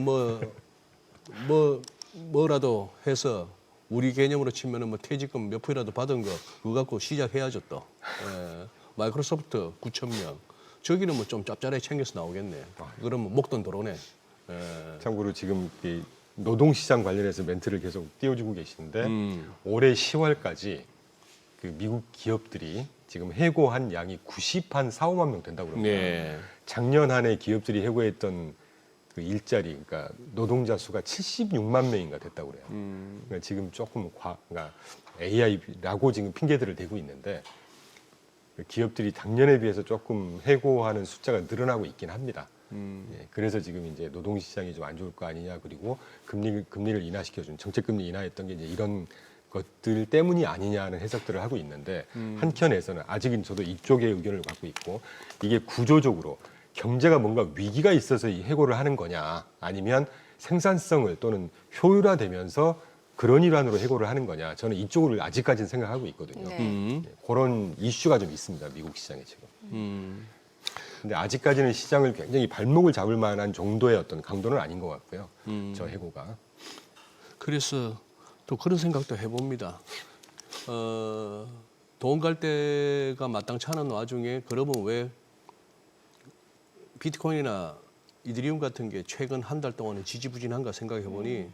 [SPEAKER 2] 뭐라도 해서 우리 개념으로 치면은 뭐 퇴직금 몇 프로라도 받은 거 그거 갖고 시작해야죠 또. 예. 마이크로소프트 9,000명 저기는 뭐 좀 짭짤하게 챙겨서 나오겠네. 그러면 목돈 들어오네. 예.
[SPEAKER 3] 참고로 지금 이 노동시장 관련해서 멘트를 계속 띄워주고 계시는데 올해 10월까지 그 미국 기업들이 지금 해고한 양이 90한 4, 5만 명 된다고 그럽니다.
[SPEAKER 2] 네.
[SPEAKER 3] 작년 한 해 기업들이 해고했던 그 일자리, 그러니까 노동자 수가 76만 명인가 됐다고 그래요. 그러니까 지금 조금 그러니까 AI라고 지금 핑계들을 대고 있는데 기업들이 작년에 비해서 조금 해고하는 숫자가 늘어나고 있긴 합니다. 예, 그래서 지금 이제 노동시장이 좀 안 좋을 거 아니냐, 그리고 금리를 인하시켜준 정책금리 인하했던 게 이제 이런 것들 때문이 아니냐는 해석들을 하고 있는데 한켠에서는 아직은 저도 이쪽의 의견을 갖고 있고 이게 구조적으로 경제가 뭔가 위기가 있어서 이 해고를 하는 거냐 아니면 생산성을 또는 효율화되면서 그런 일환으로 해고를 하는 거냐 저는 이쪽을 아직까지는 생각하고 있거든요.
[SPEAKER 1] 네.
[SPEAKER 3] 예, 그런 이슈가 좀 있습니다. 미국 시장에 지금. 근데 아직까지는 시장을 굉장히 발목을 잡을 만한 정도의 어떤 강도는 아닌 것 같고요. 저 해고가.
[SPEAKER 2] 그래서 또 그런 생각도 해봅니다. 돈 갈 때가 마땅치 않은 와중에 그러면 왜 비트코인이나 이더리움 같은 게 최근 한 달 동안은 지지부진한가 생각해보니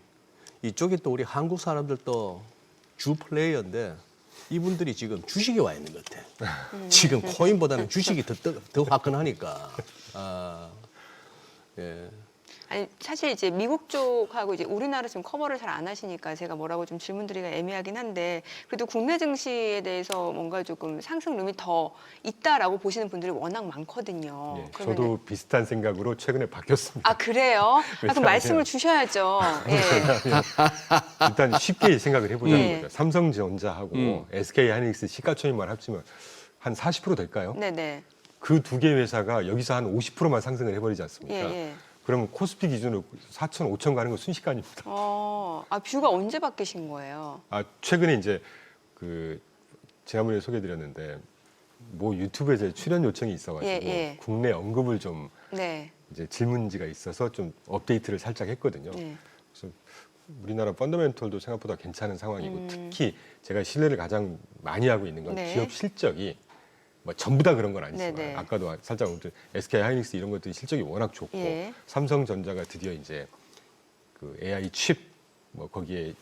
[SPEAKER 2] 이쪽에 또 우리 한국 사람들도 주 플레이어인데 이분들이 지금 주식에 와 있는 것 같아. 지금 코인보다는 주식이 더 화끈하니까. 예.
[SPEAKER 1] 아니 사실 이제 미국 쪽하고 이제 우리나라 지금 커버를 잘 안 하시니까 제가 뭐라고 좀 질문드리기가 애매하긴 한데 그래도 국내 증시에 대해서 뭔가 조금 상승룸이 더 있다라고 보시는 분들이 워낙 많거든요.
[SPEAKER 3] 예,
[SPEAKER 1] 그러면은-
[SPEAKER 3] 저도 비슷한 생각으로 최근에 바뀌었습니다.
[SPEAKER 1] 아 그래요? 아, 그럼
[SPEAKER 3] 왜냐하면-
[SPEAKER 1] 말씀을 주셔야죠. 예.
[SPEAKER 3] 일단 쉽게 생각을 해보자는
[SPEAKER 1] 예.
[SPEAKER 3] 거죠. 삼성전자하고 SK 하이닉스 시가총액만 합치면 한 40% 될까요?
[SPEAKER 1] 네네.
[SPEAKER 3] 그 두 개 회사가 여기서 한 50%만 상승을 해버리지 않습니까?
[SPEAKER 1] 예.
[SPEAKER 3] 그러면 코스피 기준으로 4천, 5천 가는 건 순식간입니다.
[SPEAKER 1] 뷰가 언제 바뀌신 거예요?
[SPEAKER 3] 최근에 이제 그 지난번에 소개드렸는데 뭐 유튜브에 제 출연 요청이 있어가지고
[SPEAKER 1] 예.
[SPEAKER 3] 국내 언급을 좀
[SPEAKER 1] 네.
[SPEAKER 3] 이제 질문지가 있어서 좀 업데이트를 살짝 했거든요.
[SPEAKER 1] 네.
[SPEAKER 3] 그래서 우리나라 펀더멘털도 생각보다 괜찮은 상황이고 특히 제가 신뢰를 가장 많이 하고 있는 건
[SPEAKER 1] 네.
[SPEAKER 3] 기업 실적이 뭐 전부 다 그런 건 아니지만
[SPEAKER 1] 네네.
[SPEAKER 3] 아까도 살짝 SK 하이닉스 이런 것들이 실적이 워낙 좋고
[SPEAKER 1] 예.
[SPEAKER 3] 삼성전자가 드디어 이제 그 AI 칩 뭐 거기에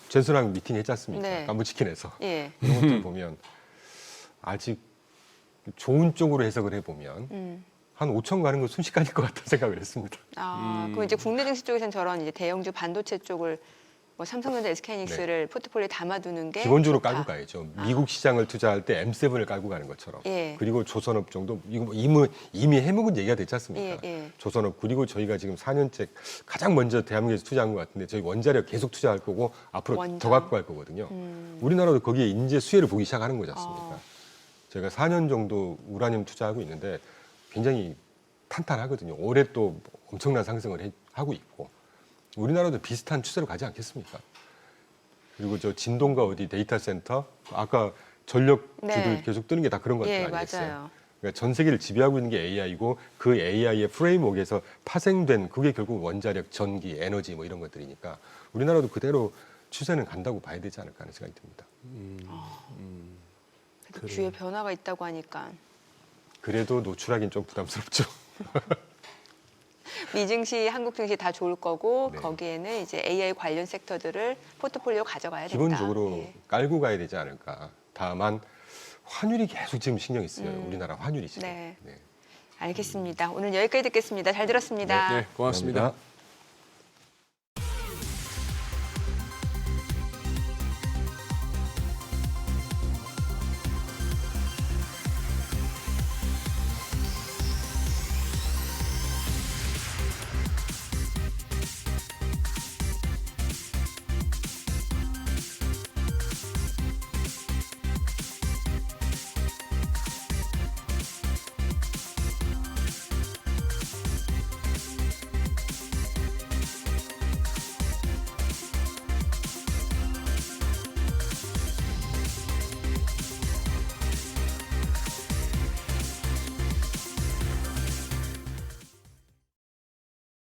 [SPEAKER 3] 전선왕 미팅 했지 않습니까?
[SPEAKER 1] 네.
[SPEAKER 3] 깜부치킨에서
[SPEAKER 1] 예.
[SPEAKER 3] 이런 것들 보면 아직 좋은 쪽으로 해석을 해보면 한 5천 가는 건 순식간일 것 같다는 생각을 했습니다.
[SPEAKER 1] 그럼 이제 국내 증시 쪽에서는 저런 이제 대형주 반도체 쪽을 뭐 삼성전자, SK하이닉스를 포트폴리오에 담아두는 게
[SPEAKER 3] 기본적으로
[SPEAKER 1] 좋다.
[SPEAKER 3] 깔고 가야죠. 미국 시장을 투자할 때 M7을 깔고 가는 것처럼.
[SPEAKER 1] 예.
[SPEAKER 3] 그리고 조선업 정도 이거 뭐 이미 해묵은 얘기가 됐지 않습니까?
[SPEAKER 1] 예.
[SPEAKER 3] 조선업 그리고 저희가 지금 4년째 가장 먼저 대한민국에서 투자한 것 같은데 저희 원자력 계속 투자할 거고 앞으로
[SPEAKER 1] 원전.
[SPEAKER 3] 더 갖고 갈 거거든요. 우리나라도 거기에 인재 수혜를 보기 시작하는 거지 않습니까? 저희가 4년 정도 우라늄 투자하고 있는데 굉장히 탄탄하거든요. 올해 또 엄청난 상승을 하고 있고 우리나라도 비슷한 추세로 가지 않겠습니까? 그리고 저 진동과 어디 데이터 센터 아까 전력주들
[SPEAKER 1] 네.
[SPEAKER 3] 계속 뜨는 게 다 그런 것들
[SPEAKER 1] 예,
[SPEAKER 3] 아니겠어요?
[SPEAKER 1] 맞아요.
[SPEAKER 3] 그러니까 전 세계를 지배하고 있는 게 AI고 그 AI의 프레임워크에서 파생된 그게 결국 원자력, 전기, 에너지 뭐 이런 것들이니까 우리나라도 그대로 추세는 간다고 봐야 되지 않을까 하는 생각이 듭니다.
[SPEAKER 1] 그래도 주위에 변화가 있다고 하니까
[SPEAKER 3] 그래도 노출하기는 좀 부담스럽죠.
[SPEAKER 1] 미증시, 한국 증시 다 좋을 거고
[SPEAKER 3] 네.
[SPEAKER 1] 거기에는 이제 AI 관련 섹터들을 포트폴리오 가져가야 된다.
[SPEAKER 3] 기본적으로
[SPEAKER 1] 예.
[SPEAKER 3] 깔고 가야 되지 않을까. 다만 환율이 계속 지금 신경이 쓰여요. 우리나라 환율이 지금.
[SPEAKER 1] 네. 알겠습니다. 오늘 여기까지 듣겠습니다. 잘 들었습니다.
[SPEAKER 2] 네, 고맙습니다.
[SPEAKER 3] 감사합니다.